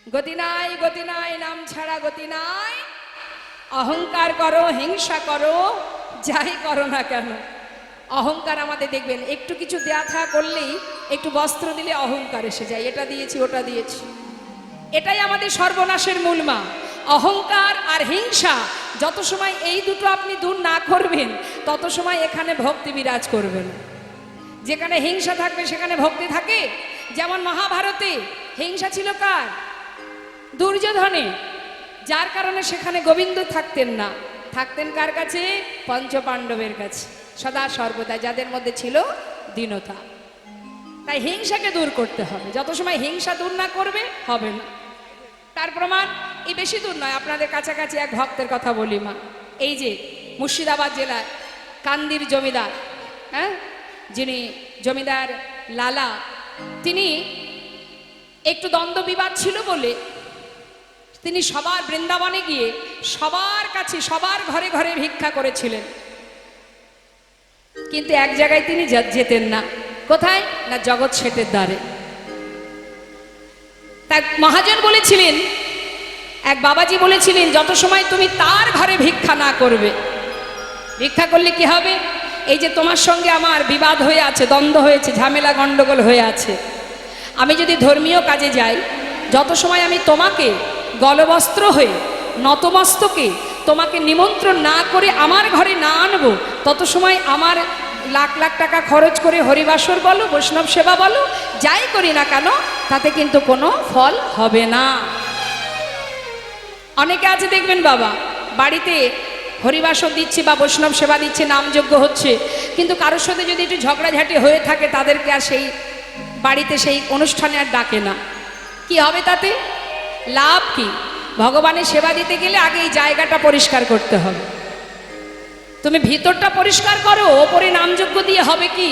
গতি নাই নাম ছাড়া গতি নাই। অহংকার করো, হিংসা করো, যাই করো না কেন, অহংকার আমাদের দেখবেন একটু কিছু দেয়া থা করলেই, একটু বস্ত্র দিলে অহংকার এসে যায়, এটা দিয়েছি ওটা দিয়েছি। এটাই আমাদের সর্বনাশের মূল মা, অহংকার আর হিংসা। যত সময় এই দুটো আপনি দূর না করবেন, তত সময় এখানে ভক্তি বিরাজ করবেন। যেখানে হিংসা থাকবে সেখানে ভক্তি থাকে। যেমন মহাভারতে হিংসা ছিল কার? দুর্যোধনে, যার কারণে সেখানে গোবিন্দ থাকতেন না, থাকতেন কার কাছে? পঞ্চপাণ্ডবের কাছে, সদা সর্বদা, যাদের মধ্যে ছিল দীনতা। তাই হিংসাকে দূর করতে হবে, যত সময় হিংসা দূর না করবে হবে না। তার প্রমাণ এই বেশি দূর নয়, আপনাদের কাছাকাছি এক ভক্তের কথা বলি মা। এই যে মুর্শিদাবাদ জেলার কান্দির জমিদার, হ্যাঁ, যিনি জমিদার লালা, তিনি একটু দ্বন্দ্ব বিবাদ ছিল বলে তিনি সবার বৃন্দাবনে গিয়ে সবার কাছে, সবার ঘরে ঘরে ভিক্ষা করেছিলেন। কিন্তু এক জায়গায় তিনি যেতেন না। কোথায়? না জগৎ শেঠের দ্বারে। তাই মহাজন বলেছিলেন, এক বাবাজি বলেছিলেন, যত সময় তুমি তার ঘরে ভিক্ষা না করবে, ভিক্ষা করলে কি হবে? এই যে তোমার সঙ্গে আমার বিবাদ হয়ে আছে, দ্বন্দ্ব হয়েছে, ঝামেলা গন্ডগোল হয়ে আছে, আমি যদি ধর্মীয় কাজে যাই, যত সময় আমি তোমাকে গলবস্ত্র হয়ে নতমস্তকে তোমাকে নিমন্ত্রণ না করে আমার ঘরে না আনবো, তত সময় আমার লাখ লাখ টাকা খরচ করে হরিবাসর বলো, বৈষ্ণব সেবা বলো, যাই করি না কেন, তাতে কিন্তু কোনো ফল হবে না। অনেকে আছে দেখবেন বাবা, বাড়িতে হরিবাসর দিচ্ছে বা বৈষ্ণব সেবা দিচ্ছে, নামযজ্ঞ হচ্ছে, কিন্তু কারোর সাথে যদি একটু ঝগড়াঝাটি হয়ে থাকে, তাদেরকে আর সেই বাড়িতে সেই অনুষ্ঠানে আর ডাকে না। কি হবে তাতে? লাভ কি? ভগবানের সেবা দিতে গেলে আগে এই জায়গাটা পরিষ্কার করতে হবে। তুমি ভিতরটা পরিষ্কার করো, ওপরে নামযজ্ঞ দিয়ে হবে কি?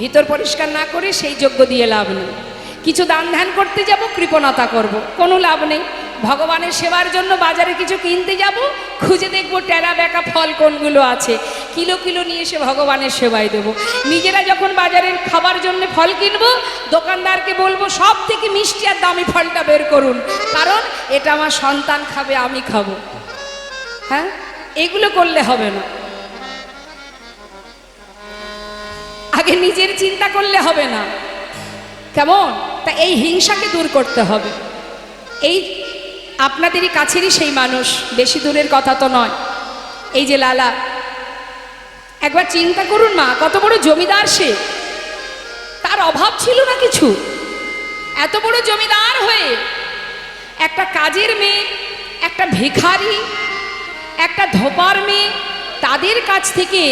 ভিতর পরিষ্কার না করে সেই যজ্ঞ দিয়ে লাভ নেই। কিছু দান ধ্যান করতে যাব, কৃপণতা করব, কোনো লাভ নেই। ভগবানের সেবার জন্য বাজারে কিছু কিনতে যাব, খুঁজে দেখবো টেরা বেঁকা ফল কোনগুলো আছে, কিলো কিলো নিয়ে এসে ভগবানের সেবায় দেব। নিজেরা যখন বাজারের খাবার জন্য ফল কিনবো, দোকানদারকে বলবো সব থেকে মিষ্টি আর দামি ফলটা বের করুন, কারণ এটা আমার সন্তান খাবে, আমি খাবো। হ্যাঁ, এগুলো করলে হবে না। আগে নিজের চিন্তা করলে হবে না, কেমন? তা এই হিংসাকে দূর করতে হবে। এই আপনাদেরই কাছেরই সেই মানুষ, বেশি দূরের কথা তো নয়, এই যে লালা, একবার চিন্তা করুন মা, কত বড় জমিদার সে, তার অভাব ছিল না কিছু। এত বড় জমিদার হয়ে একটা কাজের মেয়ে, একটা ভিখারি, একটা ধোপার মেয়ে, তাদের কাছ থেকে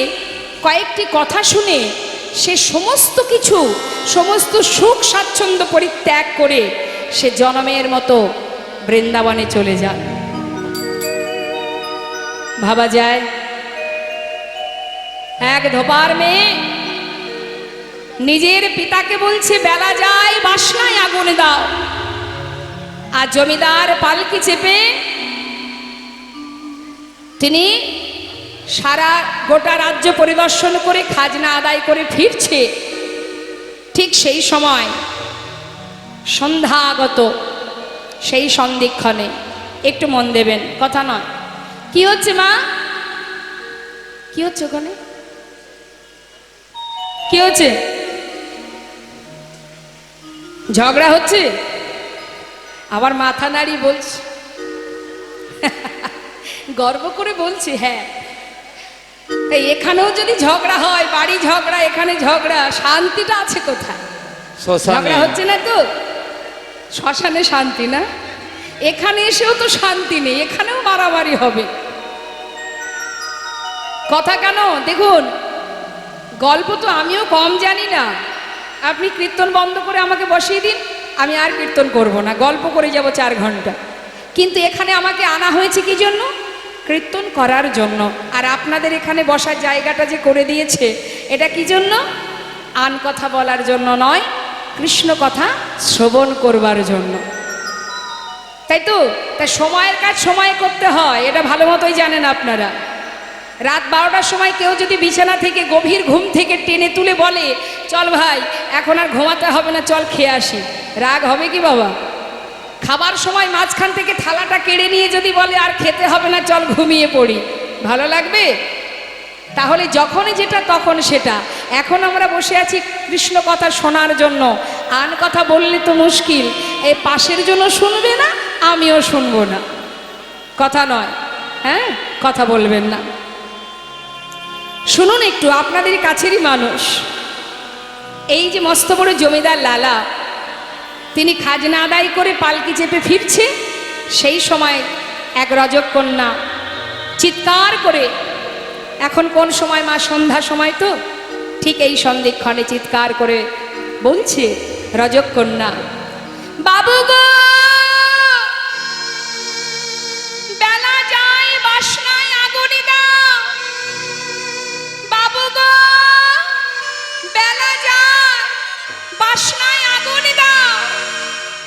কয়েকটি কথা শুনে সে সমস্ত কিছু, সমস্ত সুখ স্বাচ্ছন্দ্য পরিত্যাগ করে সে জনমের মতো বৃন্দাবনে চলে যায়। ভাবা যায়, এক ধোপার মেয়ে নিজের পিতাকে বলছে বেলা যায়, বাসনায় আগুন দাও, আর জমিদার পালকি চেপে তিনি সারা গোটা রাজ্য পরিদর্শন করে খাজনা আদায় করে ফিরছে। ঠিক সেই সময় সন্ধ্যাগত, সেই সন্ধিক্ষণে, একটু মন দেবেন, কথা নয়। কি হচ্ছে মা? কি হচ্ছে ওখানে? কি হচ্ছে? ঝগড়া হচ্ছে? আবার মাথা নাড়ি বলছে, গর্ব করে বলছে, হ্যাঁ। তাই এখানেও যদি ঝগড়া হয়, বাড়ি ঝগড়া, এখানে ঝগড়া, শান্তিটা আছে কোথায়? ঝগড়া হচ্ছে না তো, শ্মশানে শান্তি না, এখানে এসেও তো শান্তি নেই, এখানেও মারামারি হবে। কথা কেন? দেখুন, গল্প তো আমিও কম জানি না। আপনি কীর্তন বন্ধ করে আমাকে বসিয়ে দিন, আমি আর কীর্তন করব না, গল্প করে যাব 4 ঘন্টা। কিন্তু এখানে আমাকে আনা হয়েছে কি জন্য? কীর্তন করার জন্য। আর আপনাদের এখানে বসার জায়গাটা যে করে দিয়েছে, এটা কি জন্য? আন কথা বলার জন্য নয়, কৃষ্ণ কথা শ্রবণ করবার জন্য, তাই তো? তাই সময়ের কাজ সময় করতে হয়, এটা ভালো মতোই জানেন আপনারা। রাত 12টার সময় কেউ যদি বিছানা থেকে, গভীর ঘুম থেকে টেনে তুলে বলে, চল ভাই এখন আর ঘুমাতে হবে না, চল খেয়ে আসি, রাগ হবে কি বাবা? খাবার সময় মাঝখান থেকে থালাটা কেড়ে নিয়ে যদি বলে আর খেতে হবে না, চল ঘুমিয়ে পড়ি, ভালো লাগবে? তাহলে যখনই যেটা তখন সেটা। এখন আমরা বসে আছি কৃষ্ণ কথা শোনার জন্য, আন কথা বললে তো মুশকিল, এই পাশের জন্য শুনবে না, আমিও শুনবো না, কথা নয়, হ্যাঁ কথা বলবেন না। শুনুন একটু, আপনাদের কাছেরই মানুষ, এই যে মস্ত বড় জমিদার লালা, তিনি খাজনা আদায় করে পালকি চেপে ফিরছে, সেই সময় এক রজকন্যা চিৎকার করে, এখন কোন সময় মা, সন্ধ্যা সময় তো, ঠিক এই সন্ধিক্ষণে চিৎকার করে বলছে রজকন্যা, বাবু গো, বেলা যায়, বাসনায় আগুনি দাও, বাবু গো, বেলা যায়, বাসনায় আগুনি দাও।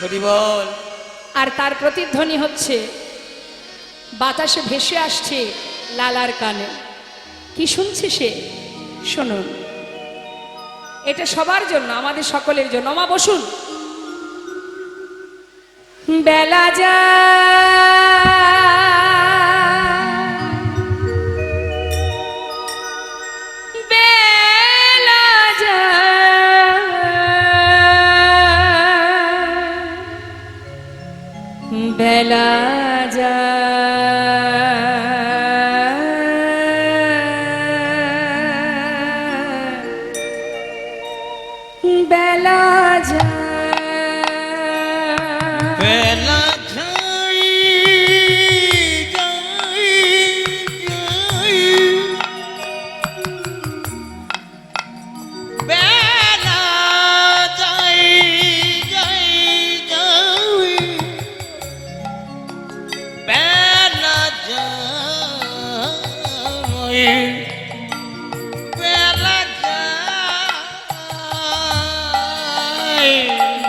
হরি বল। আর তার প্রতিধ্বনি হচ্ছে বাতাসে ভেসে আসছে লালার কানে। কি শুনছে সে? শুনুন, এটা সবার জন্য, আমাদের সকলের জন্য। মা বসুন। বেলা যায়, বেলা যায়, বেলা বেলা যায়, বেলা যাই যাই যাই, বেলা যাই যাই যাই, বেলা যাই,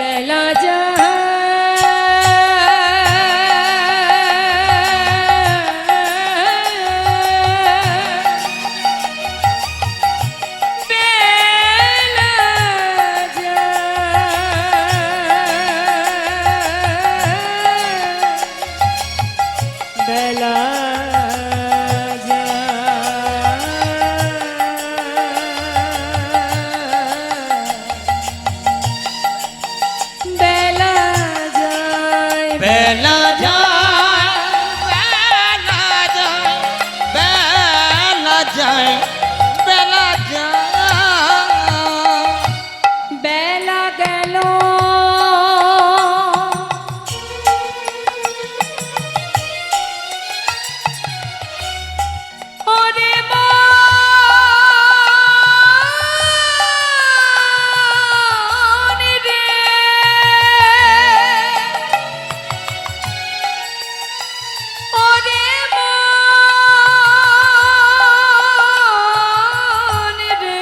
বেলা যাই, বেলা যায়, বেলা যায়, বেলা বেলা যায়, বেলা যায়, বেলা যায়, বেলা গেল, ওরে মন রে, ওরে মন রে,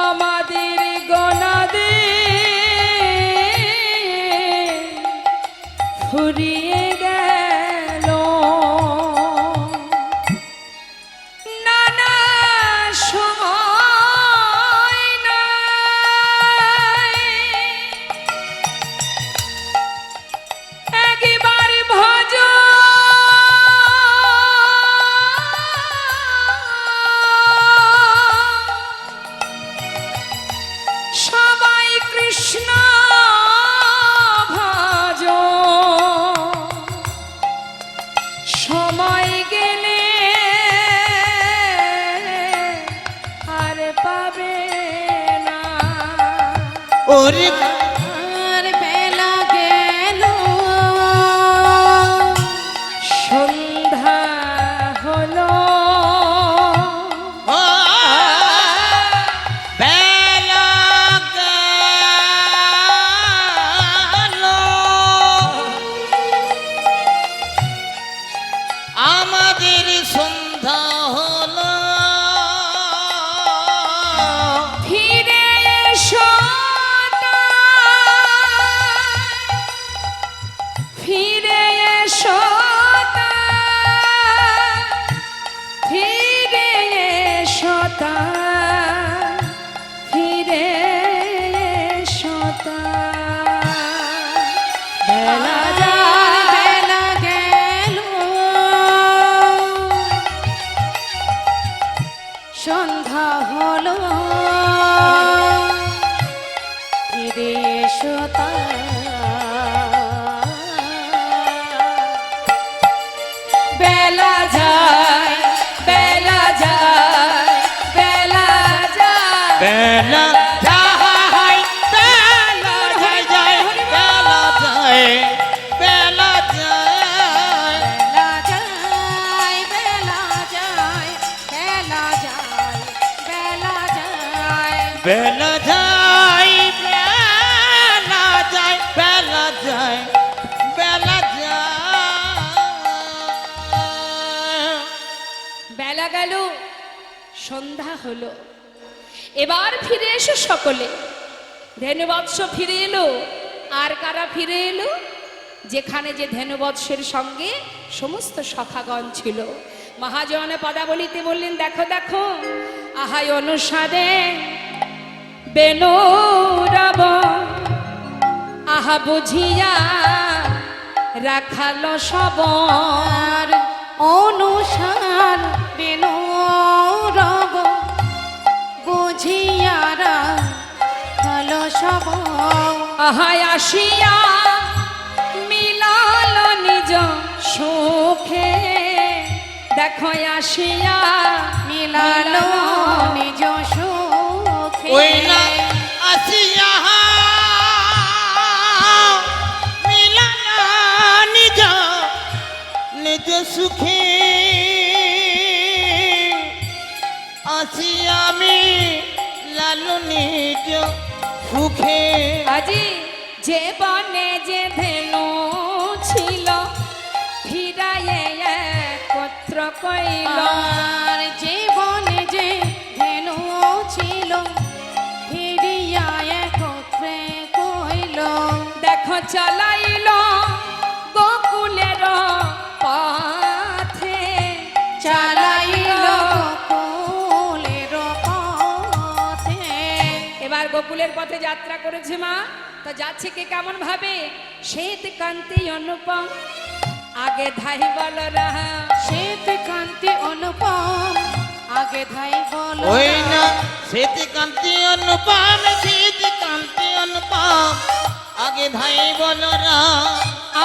আমাদের গনাদে ফুরিয়ে গেল, নানা সময় নাই, একবার ভজ সবাই কৃষ্ণ ভজ, সময় গেলে আর পাবে না, ওরে আর বেলা গেল, সন্ধ্যা হলো, ও বেলা গেল, আমাদের সন্ধ্যা হলো, ফিরে এসো না, সন্ধ্যা হলো। এবার ফিরে এসো সকলে। ধেনুবৎস ফিরে এলো। আর কারা ফিরে এলো? যেখানে যে ধেনুবৎসের সঙ্গে সমস্ত সখাগণ ছিল। মহাজন পদাবলিতে বললেন, দেখো দেখো আহাই অনুসারে বেনুরব, আহা বুঝিয়া রাখালো সবার অনুসার বেনুরব বুঝিয়ারা ভালো সব। আহাই আসিয়া মিলাল নিজ সুখে, দেখো আসিয়া মিলালো নিজ সুখে। ওই না আসিয়া মিলানা নিজ নিজ সুখে, আসিয়া আমি লালু নিজ সুখে। আজি যে বনে যে ধেনু ছিল ফিরাইয়ে একত্র কইল। আর জীবনে যে ধেনু ছিল ফিরিয়া একত্রে কইল। দেখো চালাইল গোকুলের পথে, চালাইল গোকুলের পথে। এবার গোকুলের পথে যাত্রা করেছে মা। তা যাচ্ছে কে কেমন ভাবে? শ্বেত কান্তি অনুপম, আগে ধাই বল রাহা। শ্বেত কান্তি অনুপম, আগে ধাই বল ওই না শ্বেত কান্তি অনুপম, শ্বেত কান্তি অনুপম, আগে ধাই বলরা।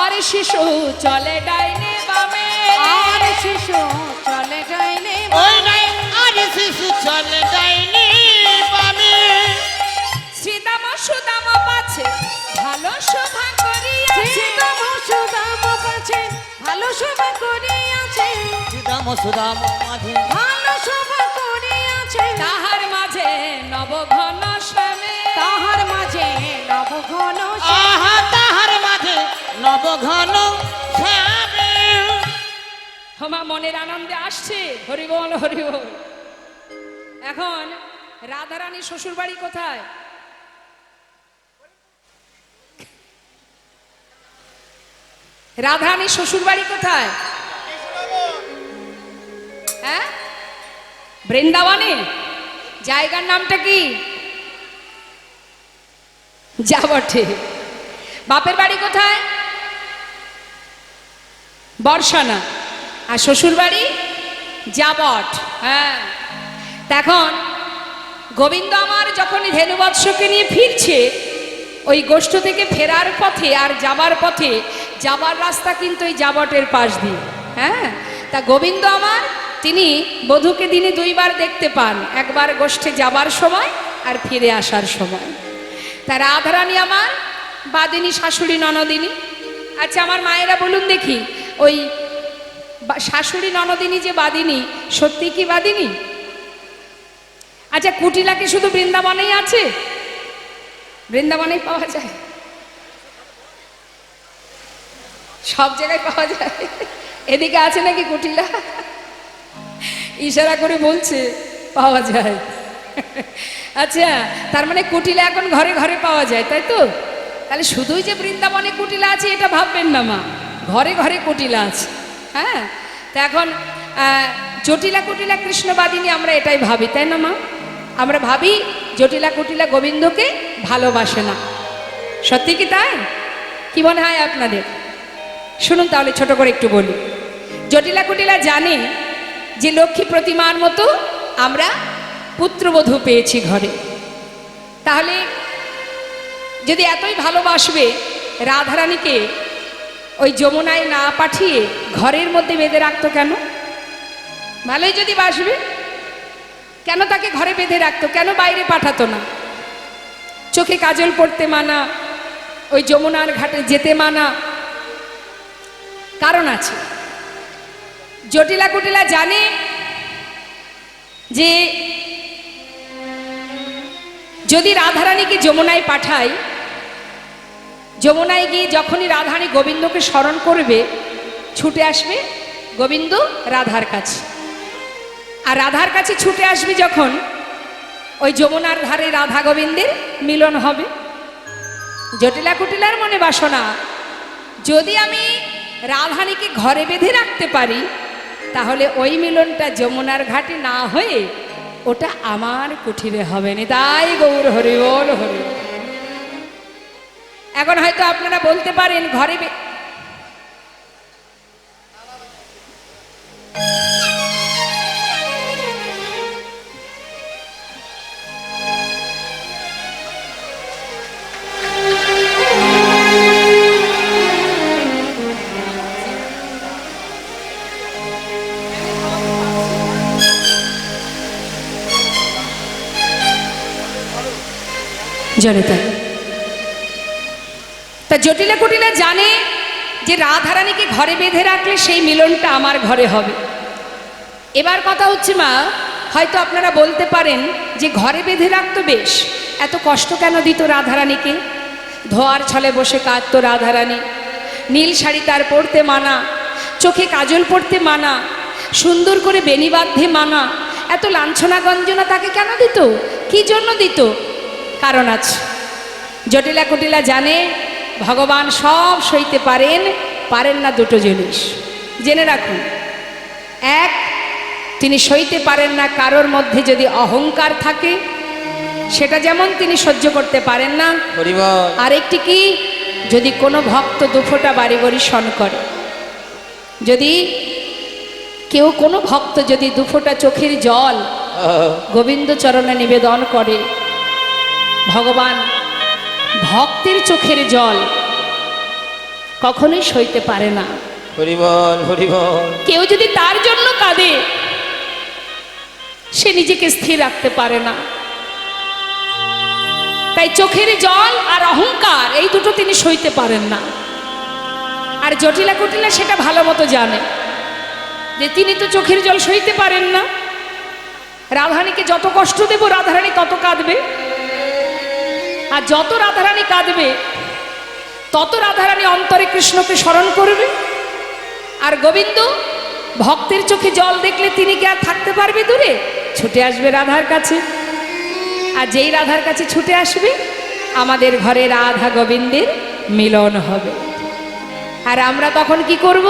আর শিশু চলে ডাইনে বামে, আর শিশু চলে যাইলে ওই নাই আর শিশু চলে যায়নি পাবে। শ্রীদাম সুদাম পাছে ভালো শোভা করিয়াছে। শ্রীদাম সুদাম পাছে ভালো শোভা করিয়াছে। সুদাম সুদাম মাঝে ভালো শোভা করিয়াছে। তাহার মাঝে নবঘন শ্যামে, তাহার মাঝে নবঘন আহা তাহার মাঝে নবঘন শ্যামে। হোমা মনের আনন্দে আসছে। হরি বল হরি বল। এখন রাধারানী শ্বশুর বাড়ি কোথায়? রাধারানী শ্বশুর বাড়ি কোথায়? হ্যাঁ, বৃন্দাবনে। জায়গার নামটা কি? যাবটে। বাপের বাড়ি কোথায়? বর্ষানা। আর শ্বশুর বাড়ি যাবট। হ্যাঁ, এখন গোবিন্দ আমার যখন ধেনুবৎসকে নিয়ে ফিরছে, ওই গোষ্ঠ থেকে ফেরার পথে আর যাবার পথে, যাবার রাস্তা কিন্তু ওই যাবটের পাশ দিয়ে। হ্যাঁ, তা গোবিন্দ আমার তিনি বধূকে দিনে দুইবার দেখতে পান, একবার গোষ্ঠে যাবার সময় আর ফিরে আসার সময়। তা রাধারানী আমার বাদিনী, শাশুড়ি ননদিনী। আচ্ছা আমার মায়েরা বলুন দেখি, ওই শাশুড়ি ননদিনী যে বাদিনী, সত্যি কি বাদিনী? আচ্ছা কুটিলা কি শুধু বৃন্দাবনেই আছে? বৃন্দাবনেই পাওয়া যায়? সব জায়গায় পাওয়া যায়? এদিকে আছে নাকি কুটিলা? ইশারা করে বলছে পাওয়া যায়। আচ্ছা, তার মানে কুটিলা এখন ঘরে ঘরে পাওয়া যায়, তাই তো? তাহলে শুধুই যে বৃন্দাবনে কুটিলা আছে এটা ভাববেন না মা, ঘরে ঘরে কুটিলা আছে। হ্যাঁ, তা এখন জটিলা কুটিলা কৃষ্ণবাদিনী আমরা এটাই ভাবি, তাই না মা? আমরা ভাবি জটিলা কুটিলা গোবিন্দকে ভালোবাসে না। সত্যি কি তাই? কি মনে হয় আপনাদের? শুনুন তাহলে ছোট করে একটু বলি। জটিলা কুটিলা জানে যে লক্ষ্মী প্রতিমার মতো আমরা পুত্রবধূ পেয়েছি ঘরে। তাহলে যদি এতই ভালোবাসবে, রাধারানীকে ওই যমুনায় না পাঠিয়ে ঘরের মধ্যে বেঁধে রাখতো কেন? ভালোই যদি বাসবে, কেন তাকে ঘরে বেঁধে রাখতো? কেন বাইরে পাঠাতো না? চোখে কাজল পড়তে মানা, ওই যমুনার ঘাটে যেতে মানা, কারণ আছে। জটিলা কুটিলা জানে যে যদি রাধারানীকে যমুনায় পাঠাই, যমুনায় গিয়ে যখনই রাধারানী গোবিন্দকে স্মরণ করবে, ছুটে আসবে গোবিন্দ রাধার কাছে। আর রাধার কাছে ছুটে আসবি যখন, ওই যমুনার ধারে রাধা গোবিন্দের মিলন হবে। জটিলা কুটিলার মনে বাসনা, যদি আমি রাধানীকে ঘরে বেঁধে রাখতে পারি, তাহলে ওই মিলনটা যমুনার ঘাটে না হয়ে ওটা আমার কুঠিরে হবে না। তাই গৌর হরি বল হরি বল। এখন হয়তো আপনারা বলতে পারেন ঘরে জনতা, তা জটিলা কুটিলা জানে যে রাধারানীকে ঘরে বেঁধে রাখলে সেই মিলনটা আমার ঘরে হবে। এবার কথা হচ্ছে মা, হয়তো আপনারা বলতে পারেন যে ঘরে বেঁধে রাখতো বেশ, এত কষ্ট কেন দিত রাধারানীকে? ধোয়ার ছলে বসে কাঁদতো রাধারানী, নীল শাড়ি তার পরতে মানা, চোখে কাজল পরতে মানা, সুন্দর করে বেনি বাঁধে মানা, এত লাঞ্ছনা গঞ্জনা তাকে কেন দিত? কি জন্য দিত? কারণ আছে। জটিলা কুটিলা জানে ভগবান সব সইতে পারেন, পারেন না দুটো জিনিস জেনে রাখুন। এক, তিনি সইতে পারেন না কারোর মধ্যে যদি অহংকার থাকে, সেটা যেমন তিনি সহ্য করতে পারেন না। আরেকটি কি, যদি কোনো ভক্ত দুফোঁটা বাড়ি বরিশন করে, যদি কেউ কোনো ভক্ত যদি দুফোঁটা চোখের জল গোবিন্দ চরণে নিবেদন করে, ভগবান ভক্তের চোখের জল কখনোই সইতে পারে না। হরিবল হরিবল। কেউ যদি তার জন্য কাঁদে, সে নিজেকে স্থির রাখতে পারে না। তাই চোখের জল আর অহংকার এই দুটো তিনি সইতে পারেন না। আর জটিলা কুটিলা সেটা ভালো মতো জানে যে তিনি তো চোখের জল সইতে পারেন না। রাধারানীকে যত কষ্ট দেব, রাধারানী তত কাঁদবে, আর যত রাধারানী কাঁদবে তত রাধারানী অন্তরে কৃষ্ণকে স্মরণ করবে। আর গোবিন্দ ভক্তের চোখে জল দেখলে তিনি কি আর থাকতে পারবে দূরে? ছুটে আসবে রাধার কাছে। আর যেই রাধার কাছে ছুটে আসবে, আমাদের ঘরে রাধা গোবিন্দের মিলন হবে। আর আমরা তখন কি করব?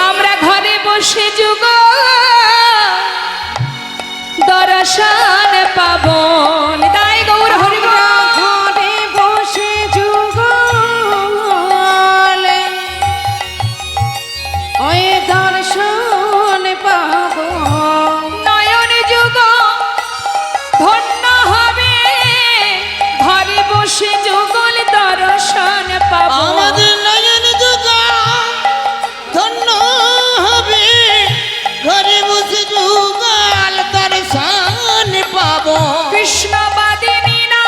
আমরা ঘরে বসে যুগ দর্শন পাবন। তাই গৌর হরি বল। ঘরে বসে যুগল ওই দর্শন পাব, নয়ন যুগ ধন্য হবে, ঘরে বসে যুগল দর্শন পাব। আমাদের নয়ন যুগ ধন্য হবে, ঘরে বসে যুগল দর্শন পাবো। কৃষ্ণবাদিনী না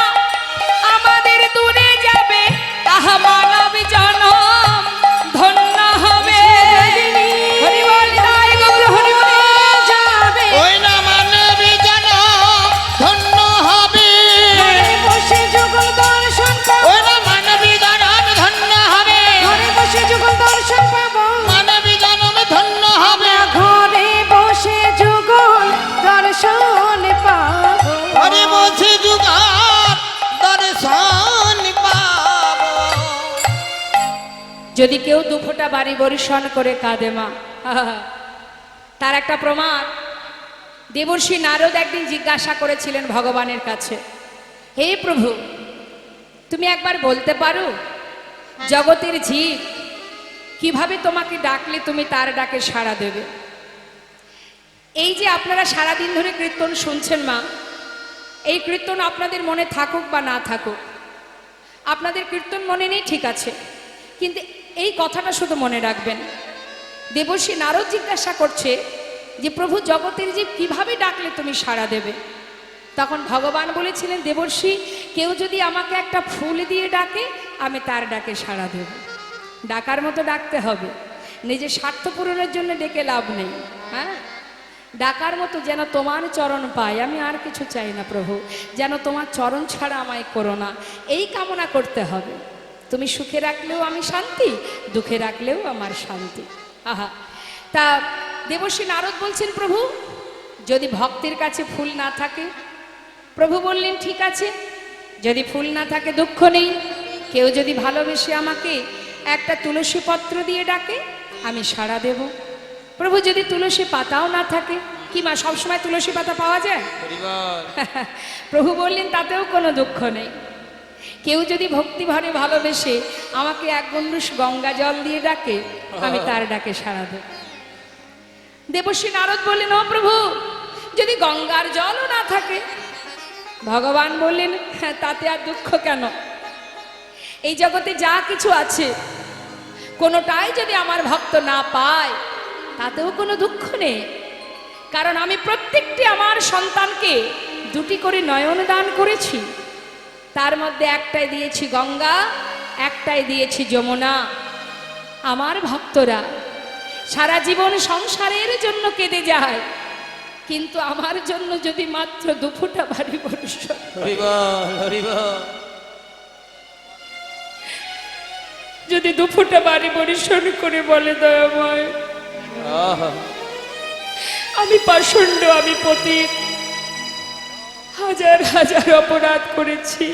আমাদের দূরে যাবে, তাহা মানব জনম ধন্য হবে। হরি বল। তাই গৌর হরি বল। যাবে ওই না মানবী জন ধন্য হবে, ঘরে বসে যুগল দর্শন পাব, ওই না মানবী জন ধন্য হবে, ঘরে বসে যুগল দর্শন পাব, মানবী জনম ধন্য হবে। ঘরে বসে যুগল দর্শন পাব। ঘরে বসে যুগল দর্শন পাবো। যদি কেউ দুফোঁটা বাড়ি বরিশন করে কাঁদে মা, তার একটা প্রমাণ। দেবর্ষি নারদ একদিন জিজ্ঞাসা করেছিলেন ভগবানের কাছে, হে প্রভু, তুমি একবার বলতে পারো জগতের জীব কিভাবে তোমাকে ডাকলে তুমি তার ডাকে সাড়া দেবে? এই যে আপনারা সারাদিন ধরে কীর্তন শুনছেন মা, এই কীর্তন আপনাদের মনে থাকুক বা না থাকুক, আপনাদের কীর্তন মনে নেই ঠিক আছে, কিন্তু এই কথাটা শুধু মনে রাখবেন। দেবর্ষি নারদ জিজ্ঞাসা করছে যে প্রভু, জগতের জীব কিভাবে ডাকলে তুমি সাড়া দেবে? তখন ভগবান বলেছিলেন, দেবর্ষি, কেউ যদি আমাকে একটা ফুল দিয়ে ডাকে, আমি তার ডাকে সাড়া দেব। ডাকার মতো ডাকতে হবে, নিজের স্বার্থ পূরণের জন্য ডেকে লাভ নেই। হ্যাঁ, ডাকার মতো যেন তোমার চরণ পাই, আমি আর কিছু চাই না প্রভু, যেন তোমার চরণ ছাড়া আমায় করো না, এই কামনা করতে হবে। তুমি সুখে রাখলেও আমি শান্তি, দুঃখে রাখলেও আমার শান্তি। আহা, তা দেবর্ষি নারদ বলছেন, প্রভু যদি ভক্তের কাছে ফুল না থাকে, প্রভু বললেন ঠিক আছে, যদি ফুল না থাকে দুঃখ নেই, কেউ যদি ভালোবেসে আমাকে একটা তুলসী পত্র দিয়ে ডাকে আমি সাড়া দেব। প্রভু যদি তুলসী পাতাও না থাকে, কি মা সবসময় তুলসী পাতা পাওয়া যায়? প্রভু বললেন তাতেও কোনো দুঃখ নেই, কেউ যদি ভক্তি ভরে ভালোবেসে আমাকে এক গণ্ডূষ গঙ্গা জল দিয়ে ডাকে আমি তার ডাকে সাড়া দেব। দেবশ্রী নারদ বললেন ও প্রভু, যদি গঙ্গার জলও না থাকে? ভগবান বললেন হ্যাঁ, তাতে আর দুঃখ কেন? এই জগতে যা কিছু আছে কোনোটাই যদি আমার ভক্ত না পায় তাতেও কোনো দুঃখ নেই, কারণ আমি প্রত্যেকটি আমার সন্তানকে দুটি করে নয়ন দান করেছি। তার মধ্যে একটাই দিয়েছি গঙ্গা, একটাই দিয়েছি যমুনা। আমার ভক্তরা সারা জীবন সংসারের জন্য কেঁদে যায়, কিন্তু আমার জন্য যদি মাত্র দুফোঁটা বাড়ি বর্ষণ, যদি দুফোঁটা বাড়ি বর্ষণ করে বলে দয়াময় আমি পাষণ্ড, আমি পতিত, হাজার হাজার অপরাধ করেছি,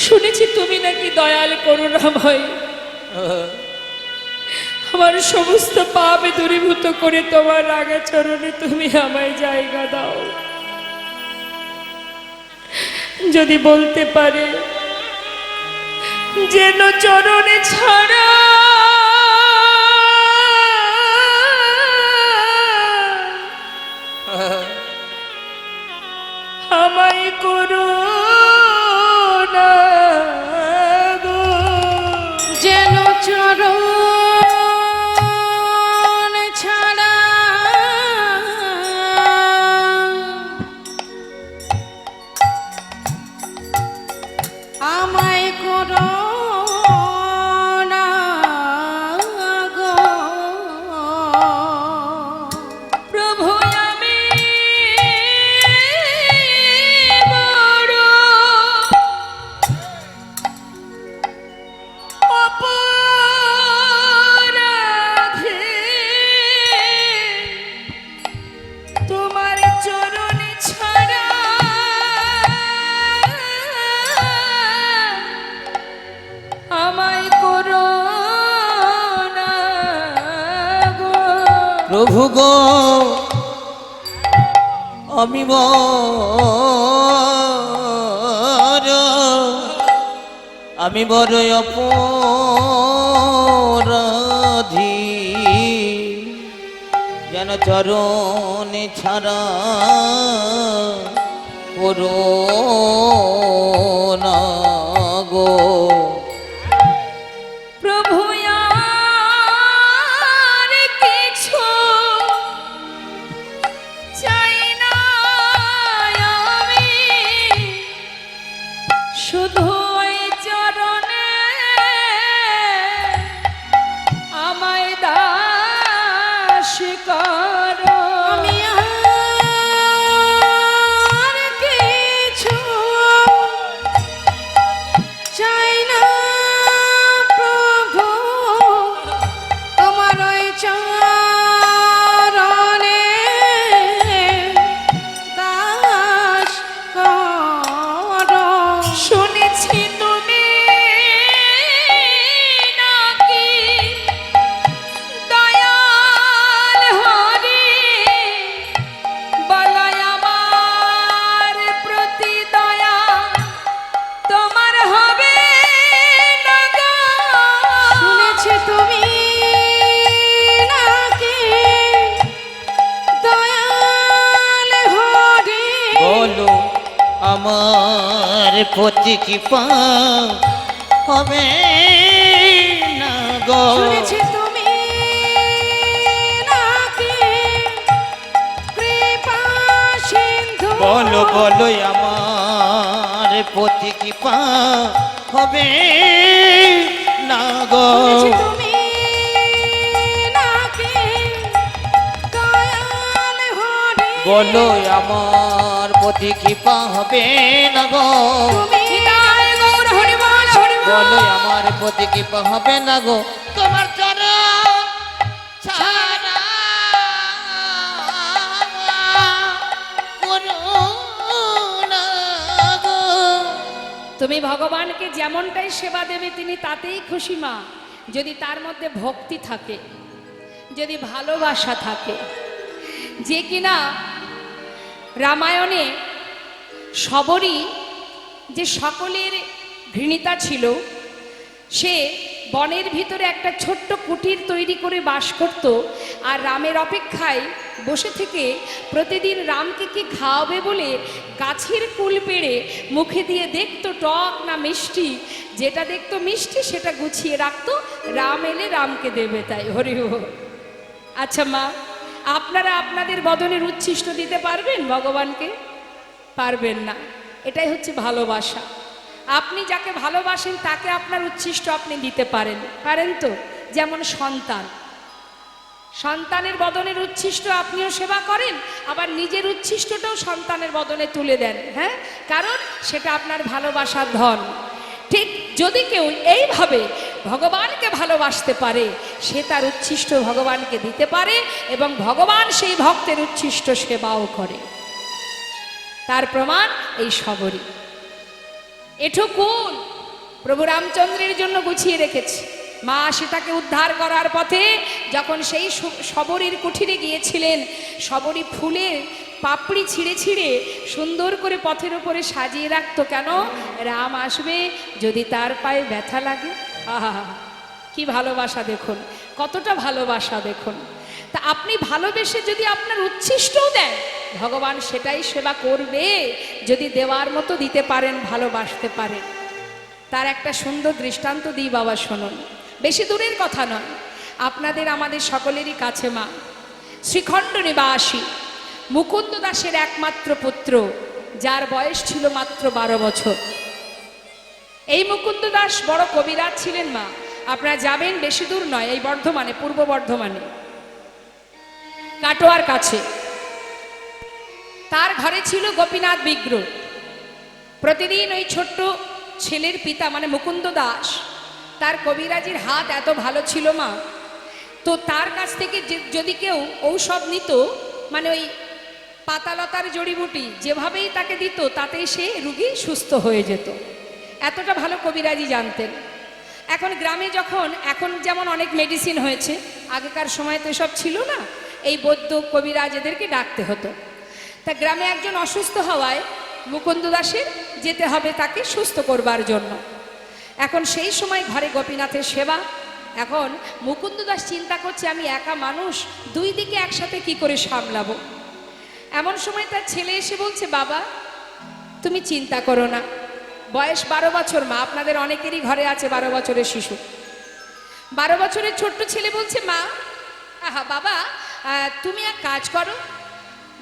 শুনেছি তুমি নাকি দয়াল করুণাময়, আমার সমস্ত পাপ দূরীভূত করে তোমার রাগা চরণে তুমি আমায় জায়গা দাও। যদি বলতে পারে যেন চরণে ছাড়া আমায় করো না গো, যেন চরণ ছাড়া আমায় করো না গো। প্রভু আমি বড় অপরাধী, তোমার চরণে ছাড়া আমায় করো না গো। প্রভু গো আমি বড় অপরাধী, যেন চরণে ছাড়া করো না গো। প্রভু আর কিছু চাই না আমি, শুধু ওই চরণে আমায় দাস করো। আমি আর কিছু চাই না প্রভু, তোমার ওই চরণে দাস করো। শুনেছি তুমি নাকি দয়াল হরি, বলাই আমার প্রতি দয়া তোমার হবে না গো। শুনেছি তুমি নাকি দয়াল হরি, বলো আমার প্রতি কৃপা হবে না গো। শুনেছি তুমি নাকি কৃপা সিন্ধু, বলো বলো আমার প্রতি কৃপা হবে না গো। শুনেছি তুমি নাকি দয়াল হরি, বলো আমার প্রতি কৃপা হবে না গো। তুমি নিতাই গৌর হরি বল, হরি বল। বলো আমার প্রতি কৃপা হবে না গো। তোমার চরণ ছাড়া তুমি ভগবানকে যেমনটাই সেবা দেবে তিনি তাতেই খুশি মা, যদি তার মধ্যে ভক্তি থাকে, যদি ভালোবাসা থাকে। যে কিনা রামায়ণে শবরী যে সকলের ঘৃণিতা ছিল, সে বনের ভিতরে একটা ছোট্ট কুটির তৈরি করে বাস করত, আর রামের অপেক্ষায় বসে থেকে প্রতিদিন রামকে কি খাওয়াবে বলে গাছের কুল পেড়ে মুখে দিয়ে দেখতো টক না মিষ্টি, যেটা দেখতো মিষ্টি সেটা গুছিয়ে রাখতো, রাম এলে রামকে দেবে তাই। হরি হরি। আচ্ছা মা, আপনারা আপনাদের বদনের উচ্ছিষ্ট দিতে পারবেন ভগবানকে? পারবেন না। এটাই হচ্ছে ভালোবাসা। আপনি যাকে ভালোবাসেন তাকে আপনার উচ্ছিষ্ট আপনি দিতে পারেন, পারেন তো? যেমন সন্তান, সন্তানের বদনের উচ্ছিষ্ট আপনিও সেবা করেন, আবার নিজের উচ্ছিষ্টটাও সন্তানের বদনে তুলে দেন। হ্যাঁ, কারণ সেটা আপনার ভালোবাসার ধন। ঠিক যদি কেউ এইভাবে ভগবানকে ভালোবাসতে পারে, সে তার উচ্ছিষ্ট ভগবানকে দিতে পারে এবং ভগবান সেই ভক্তের উচ্ছিষ্ট সেবাও করে। তার প্রমাণ এই শবরী। এটুকুন প্রভু রামচন্দ্রের জন্য গুছিয়ে রেখেছে। মা সীতাকে উদ্ধার করার পথে যখন সেই শবরীর কুঠিরে গিয়েছিলেন, শবরী ফুলের পাপড়ি ছিঁড়ে ছিঁড়ে সুন্দর করে পথের উপরে সাজিয়ে রাখতো। কেন? রাম আসবে যদি তার পায়ে ব্যথা লাগে। আহা, কি ভালোবাসা দেখুন, কতটা ভালোবাসা দেখুন। তা আপনি ভালোবেসে যদি আপনার উচ্ছিষ্টও দেন, ভগবান সেটাই সেবা করবে যদি দেওয়ার মতো দিতে পারেন, ভালোবাসতে পারেন। তার একটা সুন্দর দৃষ্টান্ত দিই বাবা, শুনুন। বেশি দূরের কথা নয়, আপনাদের আমাদের সকলেরই কাছে মা শ্রীখণ্ড নিবাসী মুকুন্দ দাসের একমাত্র পুত্র, যার বয়স ছিল মাত্র 12 বছর। এই মুকুন্দ দাস বড় কবিরাজ ছিলেন মা। আপনারা যাবেন, বেশি দূর নয়, এই বর্ধমানে, পূর্ব বর্ধমানে কাটোয়ার কাছে। তার ঘরে ছিল গোপীনাথ বিগ্রহ। প্রতিদিন ওই ছোট্ট ছেলের পিতা মানে মুকুন্দ দাস, তার কবিরাজির হাত এত ভালো ছিল মা, তো তার কাছ থেকে যদি কেউ ঔষধ নিত, মানে ওই পাতালতার জড়িবুটি যেভাবেই তাকে দিত, তাতেই সে রুগী সুস্থ হয়ে যেত। এতটা ভালো কবিরাজি জানতেন। এখন গ্রামে যখন, এখন যেমন অনেক মেডিসিন হয়েছে, আগেকার সময় তো এসব ছিল না, এই বৈদ্য কবিরাজ এদেরকে ডাকতে হতো। তা গ্রামে একজন অসুস্থ হওয়ায় মুকুন্দ দাসের যেতে হবে তাকে সুস্থ করবার জন্য। এখন সেই সময় ঘরে গোপীনাথের সেবা। এখন মুকুন্দ দাস চিন্তা করছে, আমি একা মানুষ, দুই দিকে একসাথে কি করে সামলাবো। এমন সময় তার ছেলে এসে বলছে, বাবা তুমি চিন্তা করো না, বয়স 12 বছর মা, আপনাদের অনেকেরই ঘরে আছে 12 বছরের শিশু। 12 বছরের ছোট্ট ছেলে বলছে, মা আহা বাবা, তুমি এক কাজ করো,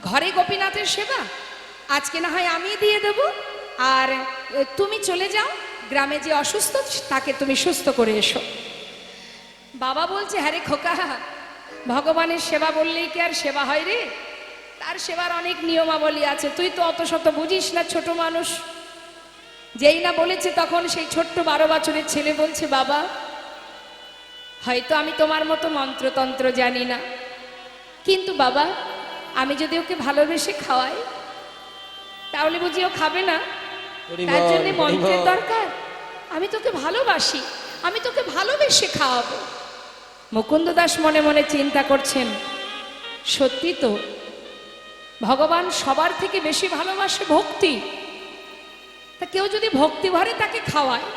ঘরে গোপীনাথের সেবা আজকে না হয় আমি দিয়ে দেব, আর তুমি চলে যাও গ্রামে যে অসুস্থ তাকে তুমি সুস্থ করে এসো। বাবা বলছে, হ্যাঁ রে খোকা, ভগবানের সেবা বললেই কি আর সেবা হয় রে? তার সেবার অনেক নিয়মাবলী আছে, তুই তো অত শত বুঝিস না, ছোট মানুষ। যেই না বলেছে তখন সেই ছোট্ট 12 বছরের ছেলে বলছে, বাবা হয়তো আমি তোমার মতো মন্ত্রতন্ত্র জানি না, কিন্তু বাবা আমি যদি ওকে ভালোবেসে খাওয়াই তাহলে বুঝি ও খাবে না? তার জন্য মন্ত্রের দরকার। আমি তোকে ভালোবাসি, আমি তোকে ভালোবেসে খাওয়াবো। মুকুন্দ দাস মনে মনে চিন্তা করছেন, সত্যি তো, ভগবান সবার থেকে বেশি ভালোবাসে ভক্তি। তা কেউ যদি ভক্তি ভরে তাকে খাওয়ায়,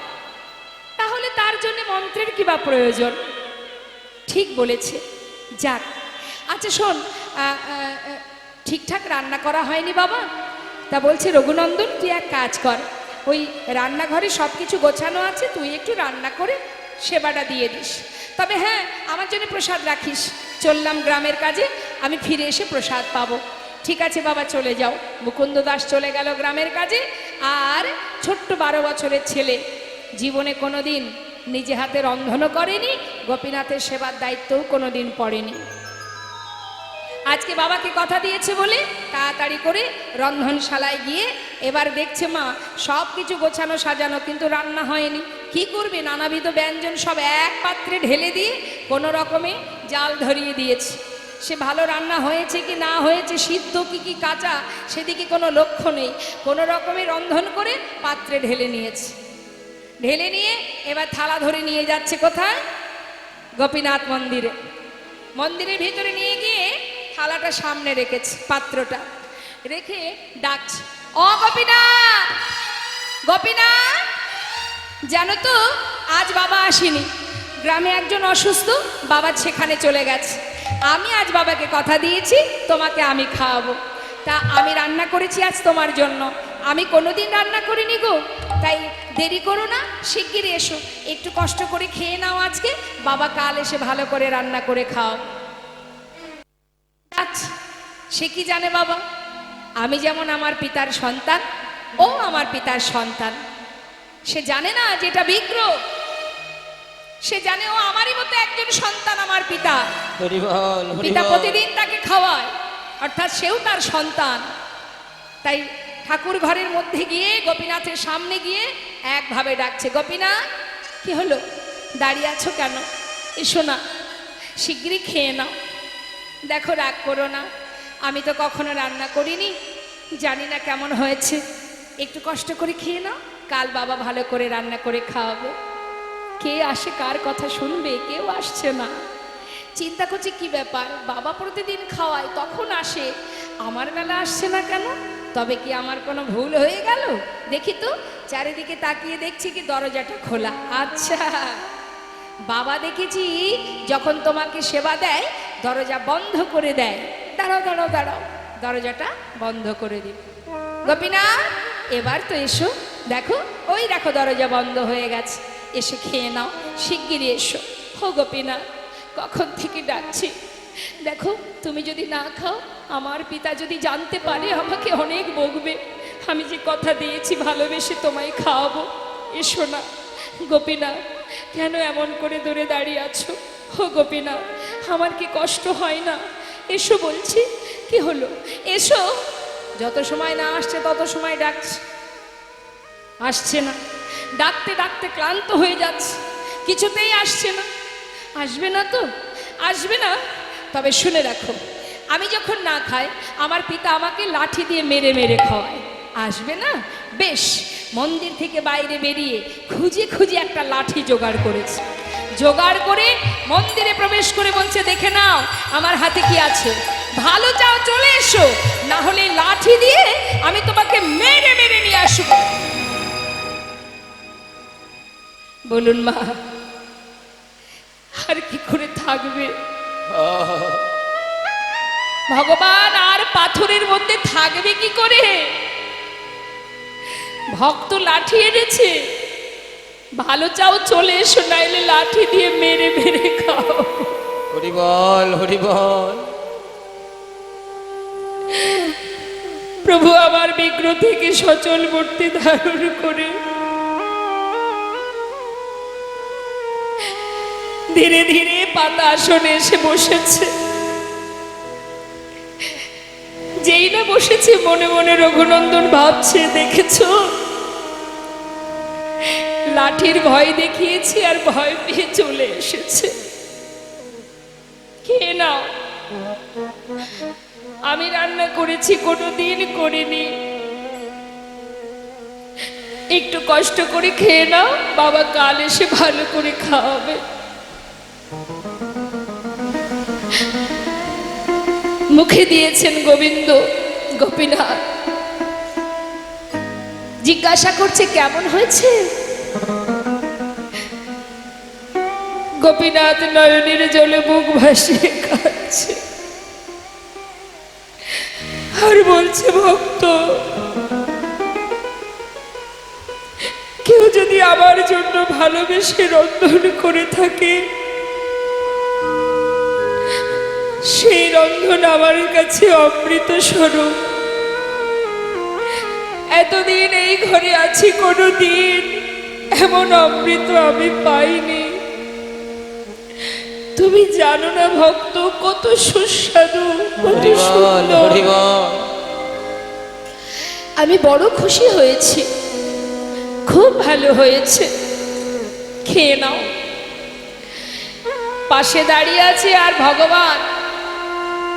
তাহলে তার জন্য মন্ত্রের কি বা প্রয়োজন? ঠিক বলেছে, যাক। আচ্ছা শোন, ঠিকঠাক রান্না করা হয়নি বাবা? তা বলছে, রঘুনন্দন তুই এক কাজ কর, ওই রান্নাঘরে সব কিছু গোছানো আছে, তুই একটু রান্না করে সেবাটা দিয়ে দিস। তবে হ্যাঁ, আমার জন্য প্রসাদ রাখিস। চললাম গ্রামের কাজে, আমি ফিরে এসে প্রসাদ পাবো। ঠিক আছে বাবা, চলে যাও। মুকুন্দ দাস চলে গেল গ্রামের কাজে। আর ছোট্ট 12 বছরের ছেলে জীবনে কোনোদিন নিজে হাতে রন্ধনও করেনি, গোপীনাথের সেবার দায়িত্বও কোনোদিন পড়েনি। আজকে বাবাকে কথা দিয়েছে বলে তাড়াতাড়ি করে রন্ধনশালায় গিয়ে এবার দেখছে মা সব কিছু গোছানো সাজানো, কিন্তু রান্না হয়নি। কি করবে? নানাবিধ ব্যঞ্জন সব এক পাত্রে ঢেলে দিয়ে কোনো রকমে জাল ধরিয়ে দিয়েছে। সে ভালো রান্না হয়েছে কি না হয়েছে, সিদ্ধ কি কাঁচা, সেদিকে কোনো লক্ষ্য নেই। কোনো রকমে রন্ধন করে পাত্রে ঢেলে নিয়েছে। ঢেলে নিয়ে এবার থালা ধরে নিয়ে যাচ্ছে কোথায়? গোপীনাথ মন্দিরে। মন্দিরের ভিতরে নিয়ে গিয়ে থালাটা সামনে রেখেছে, পাত্রটা রেখে ডাকছে, ও গোপীনাথ, গোপীনাথ, জানো তো আজ বাবা আসেনি। গ্রামে একজন অসুস্থ, বাবা সেখানে চলে গেছে। আমি আজ বাবাকে কথা দিয়েছি তোমাকে আমি খাওয়াবো। তা আমি রান্না করেছি আজ তোমার জন্য। আমি কোনোদিন রান্না করিনি গো, তাই দেরি করো না, শিগগিরই এসো, একটু কষ্ট করে খেয়ে নাও আজকে, বাবা কাল এসে ভালো করে রান্না করে খাও। আচ্ছা, সে কি জানে বাবা, আমি যেমন আমার পিতার সন্তান, ও আমার পিতার সন্তান। সে জানে না যেটা বিগ্রহ, সে জানে ও আমারই মতো একজন সন্তান, আমার পিতা। হরি বল, হরি পিতা বল। প্রতিদিন তাকে খাওয়ায়, অর্থাৎ সেও তার সন্তান। তাই ঠাকুর ঘরের মধ্যে গিয়ে গোপীনাথের সামনে গিয়ে একভাবে ডাকছে, গোপীনাথ, কি হলো, দাঁড়িয়ে আছো কেন? এসো না, শিগগিরই খেয়ে নাও। দেখো, রাগ করো না, আমি তো কখনো রান্না করিনি, জানি না কেমন হয়েছে, একটু কষ্ট করে খেয়ে নাও, কাল বাবা ভালো করে রান্না করে খাওয়াবো। কে আসে, কার কথা শুনবে? কেউ আসছে না। চিন্তা করছি কি ব্যাপার, বাবা প্রতিদিন খাওয়ায়, তখন আসে, আমার বেলা আসছে না কেন? তবে কি আমার কোনো ভুল হয়ে গেল? দেখি তো, চারিদিকে তাকিয়ে দেখছি কি দরজাটা খোলা। আচ্ছা, বাবা দেখেছি যখন তোমাকে সেবা দেয় দরজা বন্ধ করে দেয়। দাঁড়াও দাঁড়াও দাঁড়াও, দরজাটা বন্ধ করে দিই। গোপীনাথ, এবার তো এসো, দেখো, ওই দেখো দরজা বন্ধ হয়ে গেছে, এসে খেয়ে নাও, শিগগিরই এসো। হো গোপীনাথ, কখন থেকে ডাকছি, দেখো তুমি যদি না খাও, আমার পিতা যদি জানতে পারে আমাকে অনেক বকবে। আমি যে কথা দিয়েছি ভালোবেসে তোমায় খাওয়াবো, এসো না। গোপীনাথ, কেন এমন করে দূরে দাঁড়িয়ে আছো? হো গোপীনাথ, আমার কি কষ্ট হয় না? এসো বলছি, কি হলো, এসো। যত সময় না আসছে তত সময় ডাকছে, আসছে না। ডাকতে ডাকতে ক্লান্ত হয়ে যাচ্ছে, কিছুতেই আসছে না। আসবে না তো, আসবে না। তবে শুনে রাখো, আমি যখন না খাই, আমার পিতা আমাকে লাঠি দিয়ে মেরে মেরে খাওয়ায়। আসবে না? বেশ, মন্দির থেকে বাইরে বেরিয়ে খুঁজে খুঁজে একটা লাঠি জোগাড় করেছে। জোগাড় করে মন্দিরে প্রবেশ করে বলছে, দেখে নাও আমার হাতে কি আছে, ভালো চাও চলে এসো, না হলে লাঠি দিয়ে আমি তোমাকে মেরে মেরে নিয়ে আসবো। বলুন মা, আর কি করে থাকবে ভগবান? আর পাথরের মধ্যে থাকবে কি করে? ভক্ত লাঠি এনেছে, ভালো চাও চলে এসো, নাইলে লাঠি দিয়ে মেরে মেরে খাও। হরি বল, হরি বল। প্রভু আমার বিগ্রহ থেকে সচল মূর্তি ধারণ করে ধীরে ধীরে পাতা আসনে এসে বসেছে। যেই না বসেছে, মনে মনে রঘুনন্দন ভাবছে, দেখেছো, লাঠির ভয় দেখিয়েছি আর ভয় পেয়ে চলে এসেছে। খেয়ে নাও, আমি রান্না করেছি, কোনোদিন করিনি, একটু কষ্ট করে খেয়ে নাও, বাবা কাল এসে ভালো করে খাওয়াবে। মুখে দিয়েছেন গোবিন্দ। গোপীনাথ জিজ্ঞাসা করছে, কেমন হয়েছে? গোপীনাথ নয়নের জলে মুখ ভাসিয়ে কাঁদছে আর বলছে, ভক্ত, কেউ যদি আমার জন্য ভালোবেসে রন্ধন করে থাকে, সেই রন্ধন আমার কাছে অমৃত স্বরূপ। এতদিন এই ঘরে আছি, কোনোদিন এমন অমৃত আমি পাইনি। তুমি জানো না ভক্ত, কত সুস্বাদু, কত সুন্দর। আমি বড় খুশি হয়েছি, খুব ভালো হয়েছে, খেয়ে নাও। পাশে দাঁড়িয়ে আছে আর ভগবান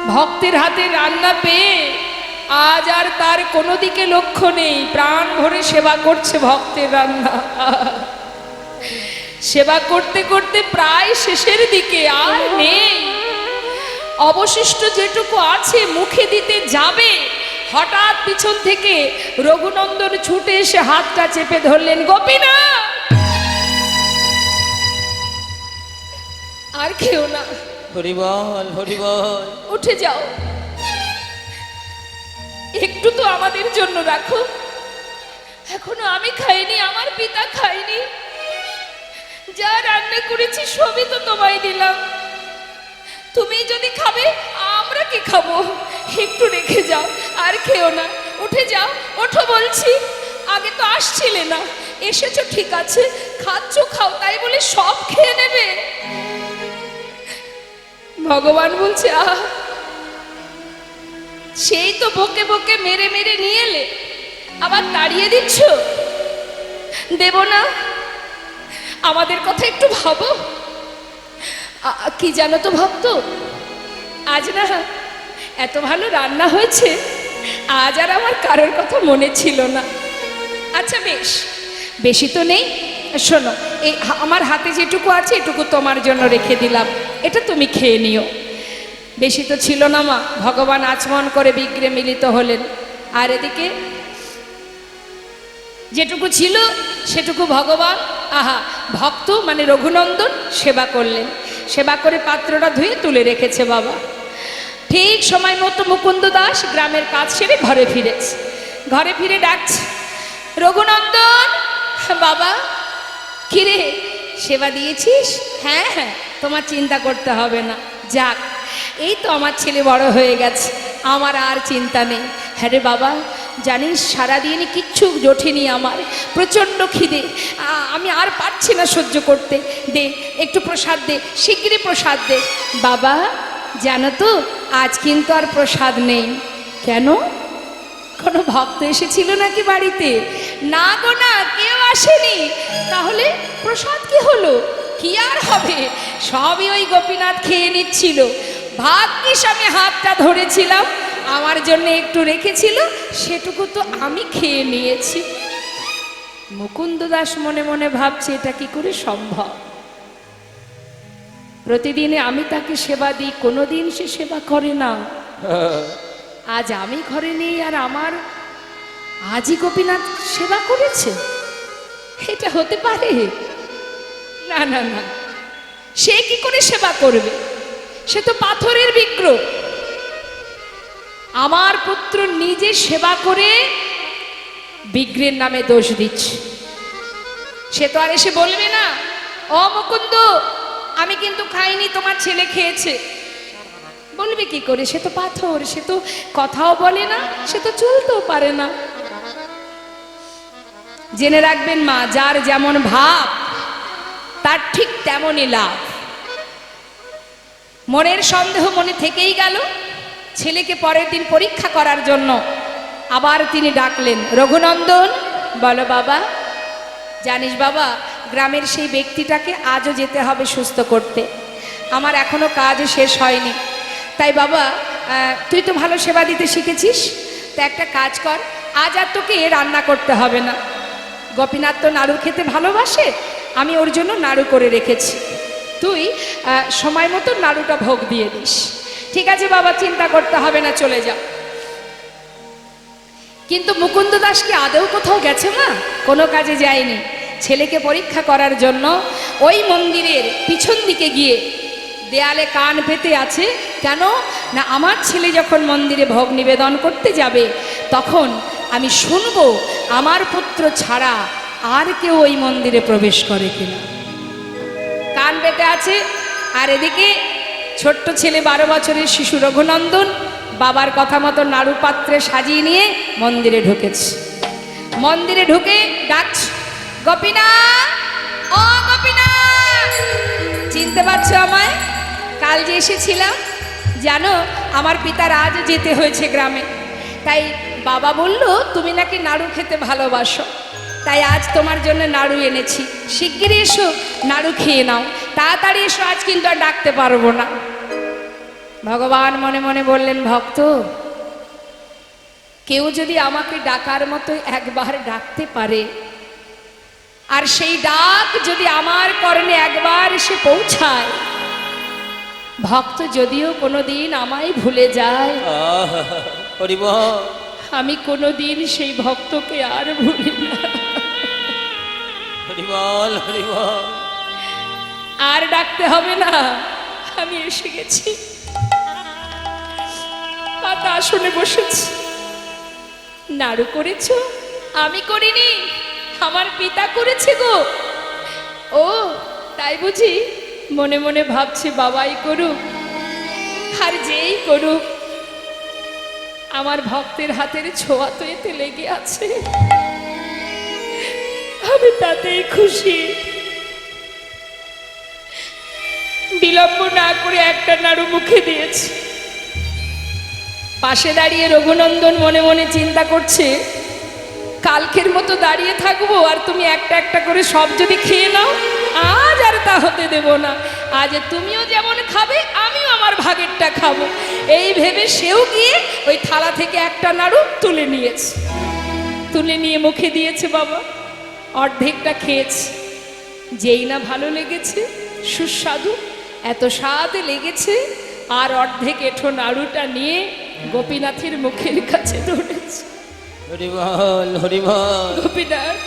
ভক্তের হাতে রান্না পেয়ে আজ আর তার কোনো দিকে লক্ষ্য নেই, প্রাণ ভরে সেবা করছে ভক্তের রান্না। সেবা করতে করতে প্রায় শেষের দিকে আর নেই, অবশিষ্ট যেটুকু আছে মুখে দিতে যাবে, হঠাৎ পিছন থেকে রঘুনন্দন ছুটে এসে হাতটা চেপে ধরলেন। গোপীনাথ, আর খেও না, হরি বল, হরি বল। উঠে যাও, একটু তো আমাদের জন্য রাখো। এখনো আমি খাইনি, আমার পিতা খাইনি, যা রান্না করেছি সবই তো তোমায় দিলাম। তুমি যদি খাবে আমরা কি খাবো? একটু রেখে যাও, আর খেও না, উঠে যাও, ওঠো বলছি। আগে তো আসছিলে না, এসেছো ঠিক আছে, খাচ্ছ খাও, তাই বলে সব খেয়ে নেবে? ভগবান বলছে, আহ, সেই তো বকে বকে মেরে মেরে নিয়ে এলে, আবার তাড়িয়ে দিচ্ছ? দেব না? আমাদের কথা একটু ভাবো। কি জানো তো ভক্ত, আজ না এত ভালো রান্না হয়েছে, আজ আর আমার কারোর কথা মনে ছিল না। আচ্ছা বেশ, বেশি তো নেই, শোনো, এই আমার হাতে যেটুকু আছে এটুকু তোমার জন্য রেখে দিলাম, এটা তুমি খেয়ে নিও। বেশি তো ছিল না মা। ভগবান আচমন করে বিগ্রে মিলিত হলেন, আর এদিকে যেটুকু ছিল সেটুকু ভগবান, আহা, ভক্ত মানে রঘুনন্দন সেবা করলেন। সেবা করে পাত্রটা ধুয়ে তুলে রেখেছে বাবা। ঠিক সময় মতো মুকুন্দ দাস গ্রামের কাজ সেরে ঘরে ফিরেছে। ঘরে ফিরে ডাকছে, রঘুনন্দন বাবা। কিরে, সেবা দিয়েছিস? হ্যাঁ হ্যাঁ, তোমার চিন্তা করতে হবে না, যাক, এই তো আমার ছেলে বড় হয়ে গেছে, আমার আর চিন্তা নেই। হ্যাঁ রে বাবা, জানিস সারাদিন কিচ্ছু জোটেনি, আমার প্রচণ্ড খিদে, আমি আর পারছি না সহ্য করতে, দে একটু প্রসাদ দে, শিগগিরই প্রসাদ দে। বাবা জানো তো, আজ কিন্তু আর প্রসাদ নেই। কেন? কোনো ভক্ত এসেছিল নাকি বাড়িতে? না গো না, কেউ আসেনি। তাহলে প্রসাদ কি হলো? কি আর হবে, সবই ওই গোপীনাথ খেয়ে নিচ্ছিল। ভাগ্যিস আমি হাতটা ধরেছিলাম, আমার জন্য একটু রেখেছিল, সেটুকু তো আমি খেয়ে নিয়েছি। মুকুন্দ দাস মনে মনে ভাবছে, এটা কি করে সম্ভব? প্রতিদিনে আমি তাকে সেবা দিই, কোনোদিন সে সেবা করে না। আজ আমি ঘরে নেই আর আমার আজই গোপীনাথ সেবা করেছে, এটা হতে পারে না? না না, সে কি করে সেবা করবে? সে তো পাথরের বিগ্রহ। আমার পুত্র নিজে সেবা করে বিগ্রহের নামে দোষ দিচ্ছে। সে তো আর এসে বলবে না, ও মুকুন্দ আমি কিন্তু খাইনি, তোমার ছেলে খেয়েছে। বলবে কি করে? সে তো পাথর, সে তো কথাও বলে না, সে তো চলতেও পারে না। জেনে রাখবেন মা, যার যেমন ভাব তার ঠিক তেমনই লাভ। মনের সন্দেহ মনে থেকেই গেল। ছেলেকে পরের দিন পরীক্ষা করার জন্য আবার তিনি ডাকলেন, রঘুনন্দন বলো বাবা। জানিস বাবা, গ্রামের সেই ব্যক্তিটাকে আজও যেতে হবে সুস্থ করতে, আমার এখনো কাজ শেষ হয়নি। তাই বাবা, তুই তো ভালো সেবা দিতে শিখেছিস, তা একটা কাজ কর, আজ আর তোকে রান্না করতে হবে না। গোপীনাথ তো নাড়ু খেতে ভালোবাসে, আমি ওর জন্য নাড়ু করে রেখেছি, তুই সময় মতো নাড়ুটা ভোগ দিয়ে দিস। ঠিক আছে বাবা, চিন্তা করতে হবে না, চলে যাও। কিন্তু মুকুন্দ দাস কি আদৌ কোথাও গেছে মা? কোনো কাজে যায়নি। ছেলেকে পরীক্ষা করার জন্য ওই মন্দিরের পিছন দিকে গিয়ে দেয়ালে কান পেতে আছে। কেন না, আমার ছেলে যখন মন্দিরে ভোগ নিবেদন করতে যাবে তখন আমি শুনবো আমার পুত্র ছাড়া আর কেউ ওই মন্দিরে প্রবেশ করে কিনা। কান পেতে আছে। আর এদিকে ছোট্ট ছেলে 12 বছরের শিশু রঘুনন্দন বাবার কথা মতো নাড়ু পাত্রে সাজিয়ে নিয়ে মন্দিরে ঢুকেছে। মন্দিরে ঢুকে ডাকছে, গোপীনাথ, ও গোপীনাথ, চিনতে পারছো আমায়? কাল যে এসেছিলাম, জানো আমার পিতার আজ যেতে হয়েছে গ্রামে, তাই বাবা বলল তুমি নাকি নাড়ু খেতে ভালোবাসো, তাই আজ তোমার জন্য নাড়ু এনেছি, শিগগিরই এসো, নাড়ু খেয়ে নাও, তাড়াতাড়ি এসো, আজ কিন্তু আর ডাকতে পারবো না। ভগবান মনে মনে বললেন, ভক্ত, কেউ যদি আমাকে ডাকার মতো একবার ডাকতে পারে, আর সেই ডাক যদি আমার কর্ণে একবার এসে পৌঁছায়, ভক্ত যদিও কোনোদিন আমায় ভুলে যায়, হরি বল, আমি কোনোদিন সেই ভক্তকে আর ভুলি না। হরি বল, হরি বল। আর ডাকতে হবে না, আমি এসে গেছি। পাতা আসনে বসেছি। নাড়ু করেছো? আমি করিনি, আমার পিতা করেছে গো। ও তাই বুঝি? মনে মনে ভাবছে বাবাই করুক, আর যেই করুক, আমার ভক্তের হাতের ছোঁয়া তো এতে লেগে আছে, আমি তাতেই খুশি। বিলম্ব না করে একটা নাড়ু মুখে দিয়েছি। পাশে দাঁড়িয়ে রঘুনন্দন মনে মনে চিন্তা করছে, কালকের মতো দাঁড়িয়ে থাকবো আর তুমি একটা একটা করে সব যদি খেয়ে নাও, আজ আর তা হতে দেব না। আজ তুমিও যেমন খাবে, আমিও আমার ভাগেরটা খাবো, এই ভেবে সেও গিয়ে ওই থালা থেকে একটা নাড়ু তুলে নিয়েছে। তুলে নিয়ে মুখে দিয়েছে। বাবা অর্ধেকটা খেয়েছে। যেই না ভালো লেগেছে, সুস্বাদু, এত স্বাদ লেগেছে, আর অর্ধেক এঁঠো নাড়ুটা নিয়ে গোপীনাথের মুখের কাছে ধরেছে। হরি বল, হরি বল। গোপীনাথ,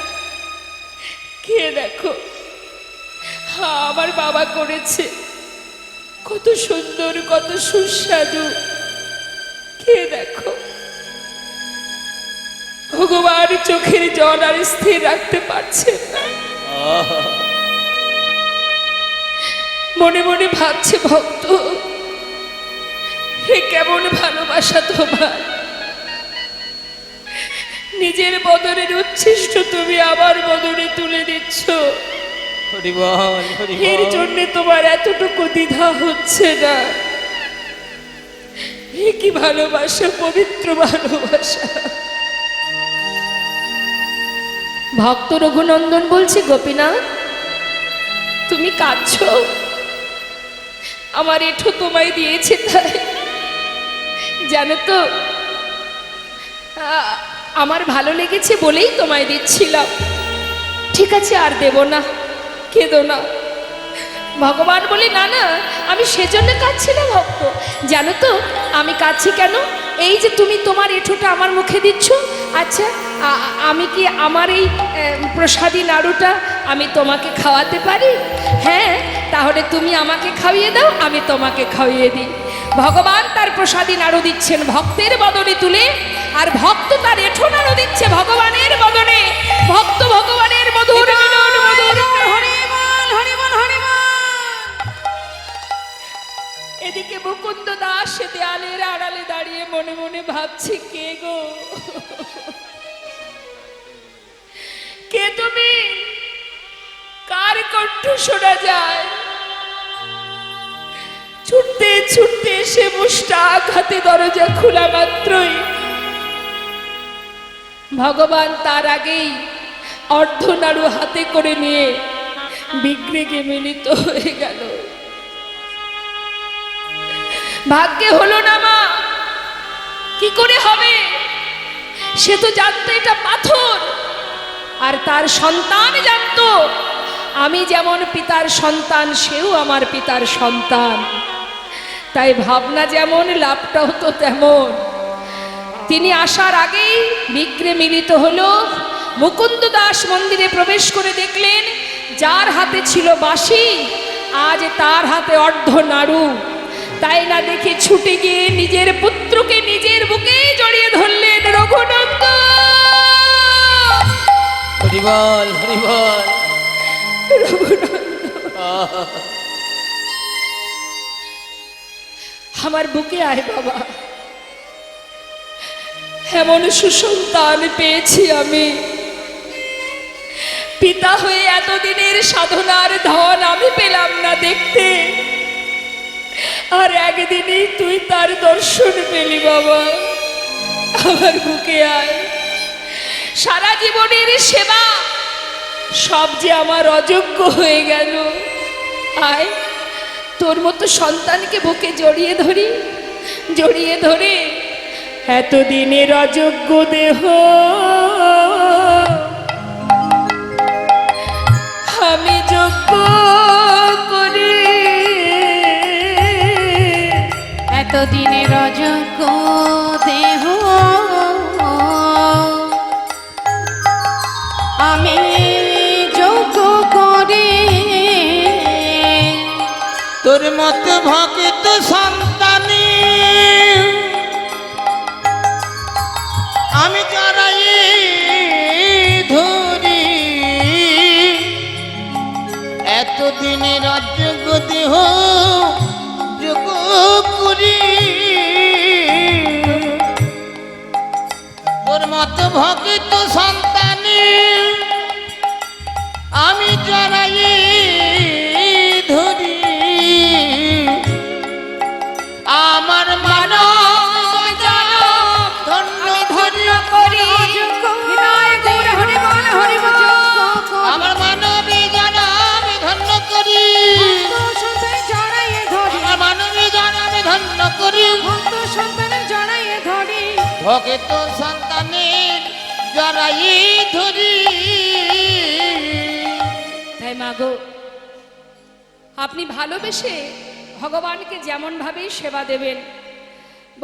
খেয়ে দেখো, হ্যাঁ আমার বাবা করেছে, কত সুন্দর, কত সুস্বাদু, খেয়ে দেখো। ভগবান চোখের জল আর স্থির রাখতে পারছেন না। মনে মনে ভাবছে, ভক্ত, হে কেমন ভালোবাসা তোমার, নিজের বদনের উচ্ছিষ্ট তুমি আমার বদনে তুলে দিচ্ছ। হরি বল, হরি বল। এর জন্য তোমার এতটুকু দ্বিধা হচ্ছে না। এ কি ভালোবাসা, পবিত্র ভালোবাসা। ভক্ত রঘুনন্দন বলছে, গোপীনাথ তুমি কাঁদছো? আমার এঁঠো তোমায় দিয়েছে তাই। জানো তো, আমার ভালো লেগেছে বলেই তোমায় দিচ্ছিলাম। ঠিক আছে, আর দেব না, কেঁদো না। ভগবান বলে, না না, আমি সেজন্য কাঁদছি না ভক্ত। জানো তো আমি কাঁদছি কেন? এই যে তুমি তোমার এঁঠোটা আমার মুখে দিচ্ছ, আচ্ছা আমি কি আমার এই প্রসাদী নাড়ুটা আমি তোমাকে খাওয়াতে পারি? হ্যাঁ, তাহলে তুমি আমাকে খাইয়ে দাও, আমি তোমাকে খাইয়ে দিই। ভগবান তার প্রসাদী নাড়ু দিচ্ছেন ভক্তের বদনে তুলে, আর ভক্ত তার এঁঠো নাড়ু দিচ্ছে ভগবানের বদনে। ভক্ত ভগবানের মধুর মিলন, মধুর হরি বল, হরি বল, হরি বল। এদিকে মুকুন্দ দাস দেয়ালের আড়ালে দাঁড়িয়ে মনে মনে ভাবছি, কে গো, কে তুমি? কার কণ্ঠ শোনা যায়? ছুটতে ছুটতে এসে মুষ্টা আঘাতে দরজা খোলা মাত্রই ভগবান তার আগেই অর্ধনাড়ু হাতে করে নিয়ে বিগ্রেগে মিলিত হয়ে গেল। ভাগ্যে হলো না মা, কি করে হবে? সে তো জানতো এটা পাথর, আর তার সন্তান জানতো আমি যেমন পিতার সন্তান, সেও আমার পিতার সন্তান। তাই ভাবনা যেমন, লাভটাও তো তেমন। তিনি আসার আগেই বিগ্রে মিলিত হলো। মুকুন্দ দাস মন্দিরে প্রবেশ করে দেখলেন, যার হাতে ছিল বাঁশি, আজ তার হাতে অর্ধ নাড়ু। তাই না দেখে ছুটে গিয়ে নিজের পুত্রকে নিজের বুকে জড়িয়ে ধরলেন। রঘুনন্দন, হরি বল, হরি বল। আমার বুকে আয় বাবা, এমন সুসন্তান পেয়েছি আমি। পিতা হয়ে এতদিনের সাধনার ধন আমি পেলাম না দেখতে, আর একদিনই তুই তার দর্শন পেলি বাবা। আমার বুকে আয়। সারা জীবনের সেবা সব যে আমার অযোগ্য হয়ে গেল। আয়, তোর মতো সন্তানকে বুকে জড়িয়ে ধরি, জড়িয়ে ধরে এতদিনের অযোগ্য দেহ আমি যোগ্য করি। এতদিনের অযোগ্য দেহ আমি যোগ্য করে তোর মত ভক্ত সন্তানী আমি জড়াই ধরি, এতদিনের অযোগ্য দেহ যোগ্য করি। তোর মত ভক্ত সন্তানী আমি জড়াই ধরি, আমার মানব জনম ধন্য ধন্য করি। আমার মানবী জনম ধন্য করি, আমার মানবী জনম ধন্য করি। ভক্ত সন্তানের জড়াই ধরি। তাই মাগো, আপনি ভালোবেসে ভগবানকে যেমন ভাবেই সেবা দেবেন,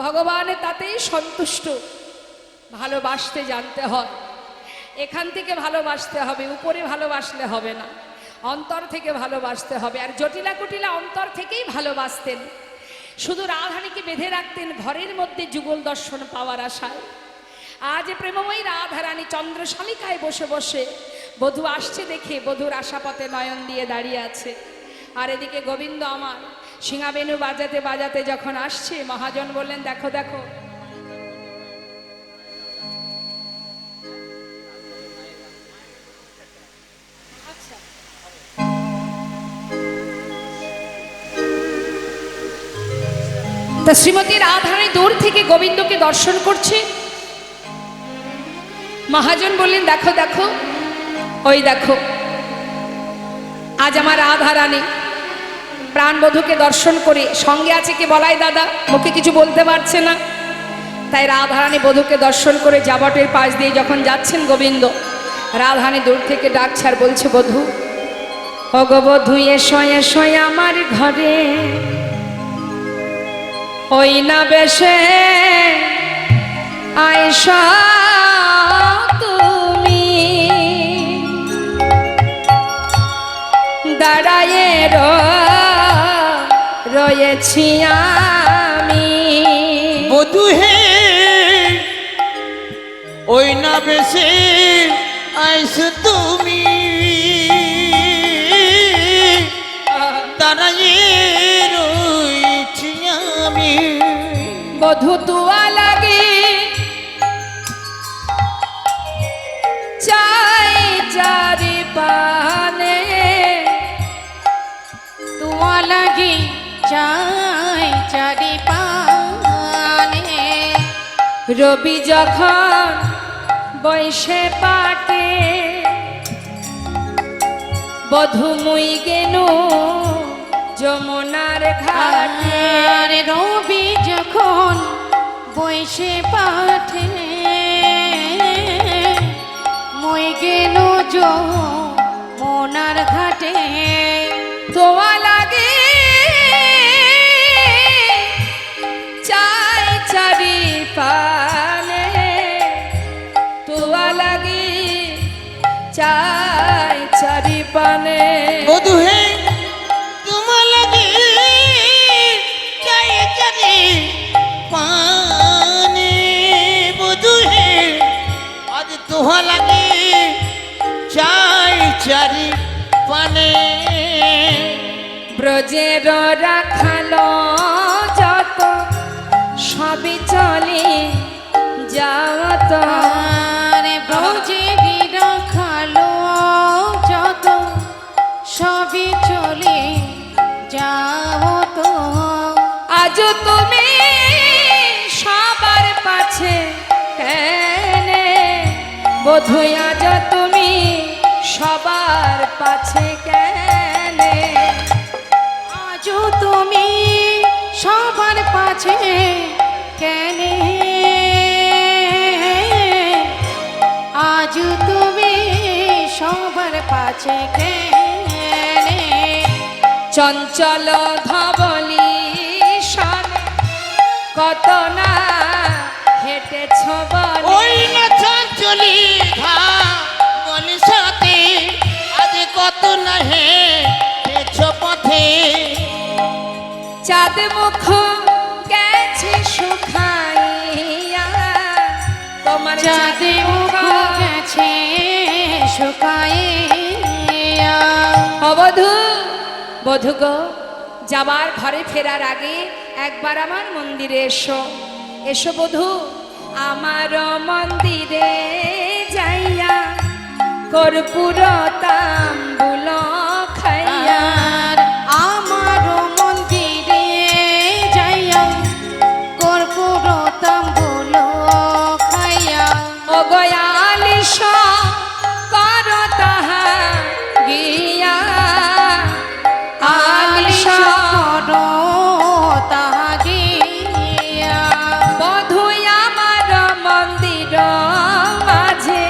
ভগবান তাতেই সন্তুষ্ট। ভালোবাসতে জানতে হয়, এখান থেকে ভালোবাসতে হবে, উপরে ভালোবাসলে হবে না, অন্তর থেকে ভালোবাসতে হবে। আর জটিলা কুটিলা অন্তর থেকেই ভালোবাসতেন, শুধু রাধারানীকে বেঁধে রাখতেন ঘরের মধ্যে যুগল দর্শন পাওয়ার আশায়। আজ প্রেমময়ী রাধারানী চন্দ্রশালিকায় বসে বসে বধূ আসছে দেখে বধূর আশাপথে নয়ন দিয়ে দাঁড়িয়ে আছে। আর এদিকে গোবিন্দ আমার সিংহাবেনু বাজাতে বাজাতে যখন আসছে, মহাজন বললেন দেখো দেখো তা শ্রীমতী রাধারানী দূর থেকে গোবিন্দকে দর্শন করছে। মহাজন বললেন দেখো দেখো ওই দেখো, আজ আমার রাধারানী প্রাণবধূকে দর্শন করে সঙ্গে আছে কে বলাই দাদা, মুখে কিছু বলতে পারছে না। তাই রাধারানী বধূকে দর্শন করে জাবটের পাশ দিয়ে যখন যাচ্ছেন গোবিন্দ, রাধারানী দূর থেকে ডাকছে আর বলছে বধূ, ও গো বধূ এসো এসো আমার ঘরে, ওই না বেশে আয়সা তুমি দাঁড়ায়ে রয়েছি আমি। বধূ হে ওই না বেশে আইস তুমি দাঁড়াইয়ে রয়েছি আমি। বধূ তুয়া লাগে চাই চারি পানে, তুয়া লাগি চাই চারি পানে, রবি যখন বৈশে পাটে বধূ মুই গেনু যমুনার ঘাটে। আর রবি যখন বৈশে পাঠে মই গেল যমুনার ঘাটে। তোয়া লাগে চাই চারি পানে, তোয়া লাগে চাই চারি পানে। বধূ হে তোমার লাগে চাই চারি পানে, বধূ হে আজ তোহা লাগে চাই চারি পানে। ব্রজের রাখালো যত সবই চলে যাও তো, আর ব্রজে রাখালো যত সবই চলে যাও তো। আজ তুমি সবার পাছে কেনে বধূ, আজ তুমি সবার পাছে কেনে। আজও তো পাছে কেনে আজ তুমি সবার পাছে কেনে চঞ্চল ধবলি সনে কত না হেঁটেছ বলে। ওই না চঞ্চলি ঘা বলি সাথে আজ কত না হেঁটেছ পথে। চাঁদ মুখ গেছে শুকাইয়া তোমার চাঁদে মুখ গেছে শুকাইয়া বধূ বধূ গো, যাবার ঘরে ফেরার আগে একবার আমার মন্দিরে এসো। এসো বধূ, আমার মন্দিরে যাইয়া কর্পূর তাম্বুল খাইয়া। আর আমার মন্দিরে যাইয়া কর্পূর তাম্বুল খাইয়া ও গয়ালিশ কর তাহা গিয়া আলিশ করো তাহা গিয়া বধূ আমার মন্দির মাঝে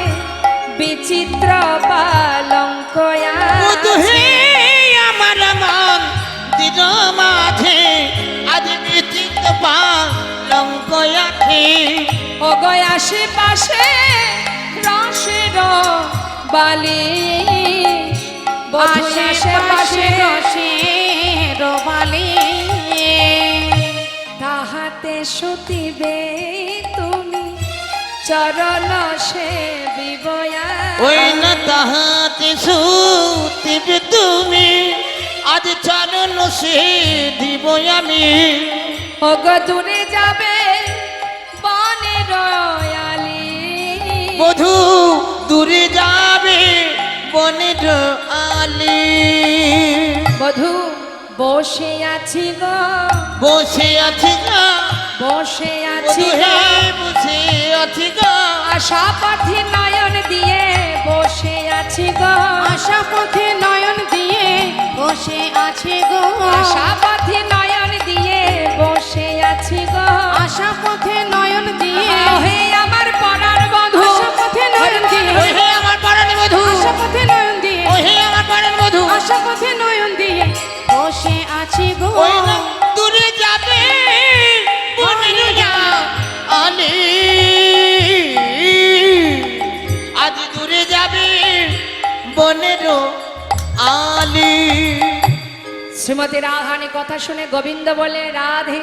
বিচিত্র পালঙ্কয়া। বধূ হে আমার মন দিল মাঝে আজ বিচিত্র পালঙ্ক আখে। ও গয় আশেপাশে রসের বালিশ বধূ আশেপাশে আশেপাশে রসের বালি তাহাতে সতিবে তুমি চরণ সে বিবয়া। ওই না তাহাতে সুতিবে তুমি আজ চরণ সে দিব আমি। ওগো দূরে যাবে বনের আলি বধূ দূরে যাবে বনের আলি। বধূ বসে আছি গো বসে আছি গা বসে আছি বধূ গো হে বসে আছি গা। আশা পথে নয়ন দিয়ে বসে আছি গো আশা পথে নয়ন দিয়ে বসে আছে গো আশা পথে নয়ন দিয়ে বসে আছি গো আশা পথে নয়ন দিয়ে হে আমার পরার বধূ আশা পথে নয়ন দিয়ে ওই হে আমার পরাণ বধূ আশা পথে নয়ন দিয়ে ওই হে আমার পরাণ বধূ। আশা পথে নয়ন দিয়ে বসে আছি গো ওই না দূরে যাবে বনের আলি আজ দূরে যাবে বনের আলি। শ্রীমতী রাধানি কথা শুনে গোবিন্দ বলে, রাধে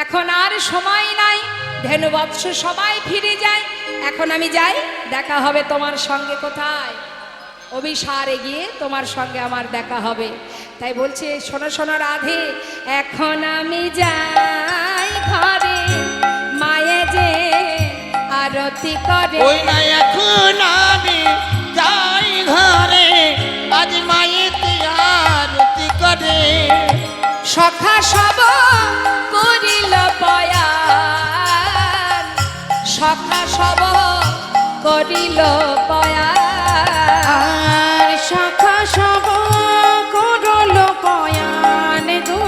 এখন আর সময় নাই, ধেনু বৎস সবাই ফিরে যায়, এখন আমি যাই, দেখা হবে তোমার সঙ্গে কোথায় অভিসারে গিয়ে তোমার সঙ্গে আমার দেখা হবে। তাই বলছে, শোনো শোনো রাধে, এখন আমি যাই ঘরে মায়ে যে আরতি করে। ওই না এখন আমি যাই ঘরে আজ মায়েতে আরতি করে। সখা সব করিল পয়ান সখা সব করিল পয়ান আর শাখা সব করল পয়ান গো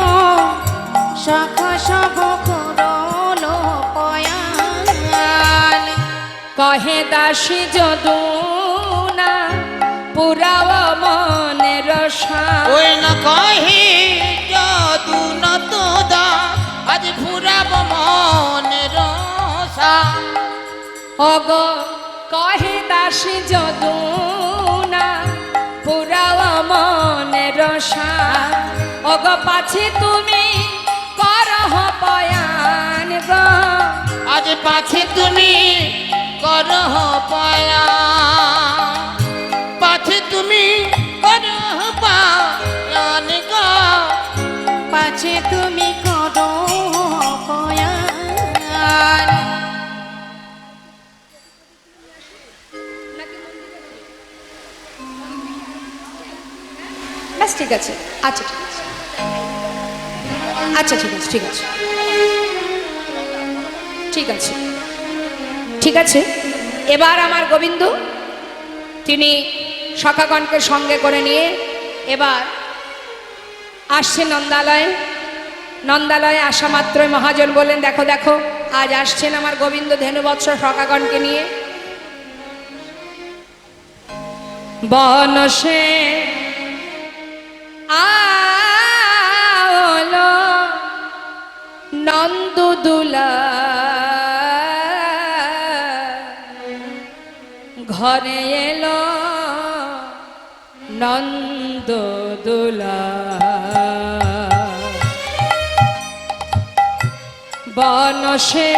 শাখা সব করল পয়ান কহে দাসী যদুনা পুরাও মনের শান। ওই না কহে জাদু না তো দা আজ ফুরাব মনের রসা। অগ কহে দাসী যদুনা পুরাও মনের শান। অগ পাছে তুমি করহ পয়ান গো আজ পাছে তুমি করহ পায়া পাছে তুমি করহ পায়ান গা। পাছে তুমি করো পয়ান ব্যাস ঠিক আছে, আচ্ছা ঠিক আছে, আচ্ছা ঠিক আছে, ঠিক আছে, ঠিক আছে, ঠিক আছে। এবার আমার গোবিন্দ তিনি সখাগণকে সঙ্গে করে নিয়ে এবার আসছে নন্দালয়ে। নন্দালয়ে আসা মাত্রই মহাজন বললেন, দেখো দেখো আজ আসছেন আমার গোবিন্দ ধেনুবৎস সখাগণকে নিয়ে। বনসে আলো নন্দদুলা ঘরে এলো নন্দদুলা। বনসে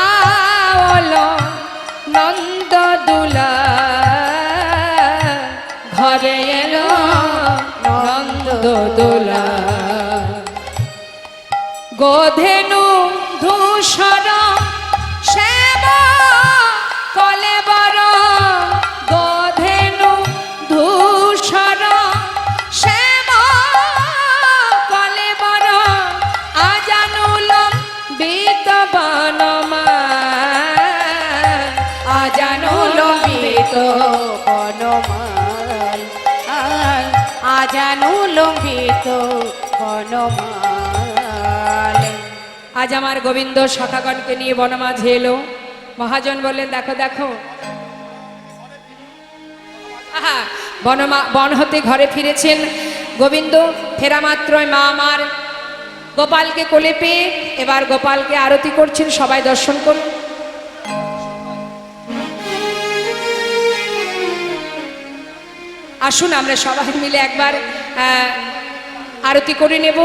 আলো নন্দদুলা ঘরে এলো নন্দদুলা। গোধেনু ধূসর শ্যাম কলেবর, গোধেনু ধূসর শ্যাম কলেবর, আজানুলম বিত বনমাল, আজানুলম বিত বনমাল, আজানুলম্বিত বনমাল। আজ আমার গোবিন্দ সখাগণকে নিয়ে বনমাঝে এলো। মহাজন বললেন, দেখো দেখো আহা, বন হতে ঘরে ফিরেছেন গোবিন্দ। ফেরা মাত্রই মা আমার গোপালকে কোলে পেয়ে এবার গোপালকে আরতি করছেন। সবাই দর্শন করুন। আসুন আমরা সবাই মিলে একবার আরতি করে নেব।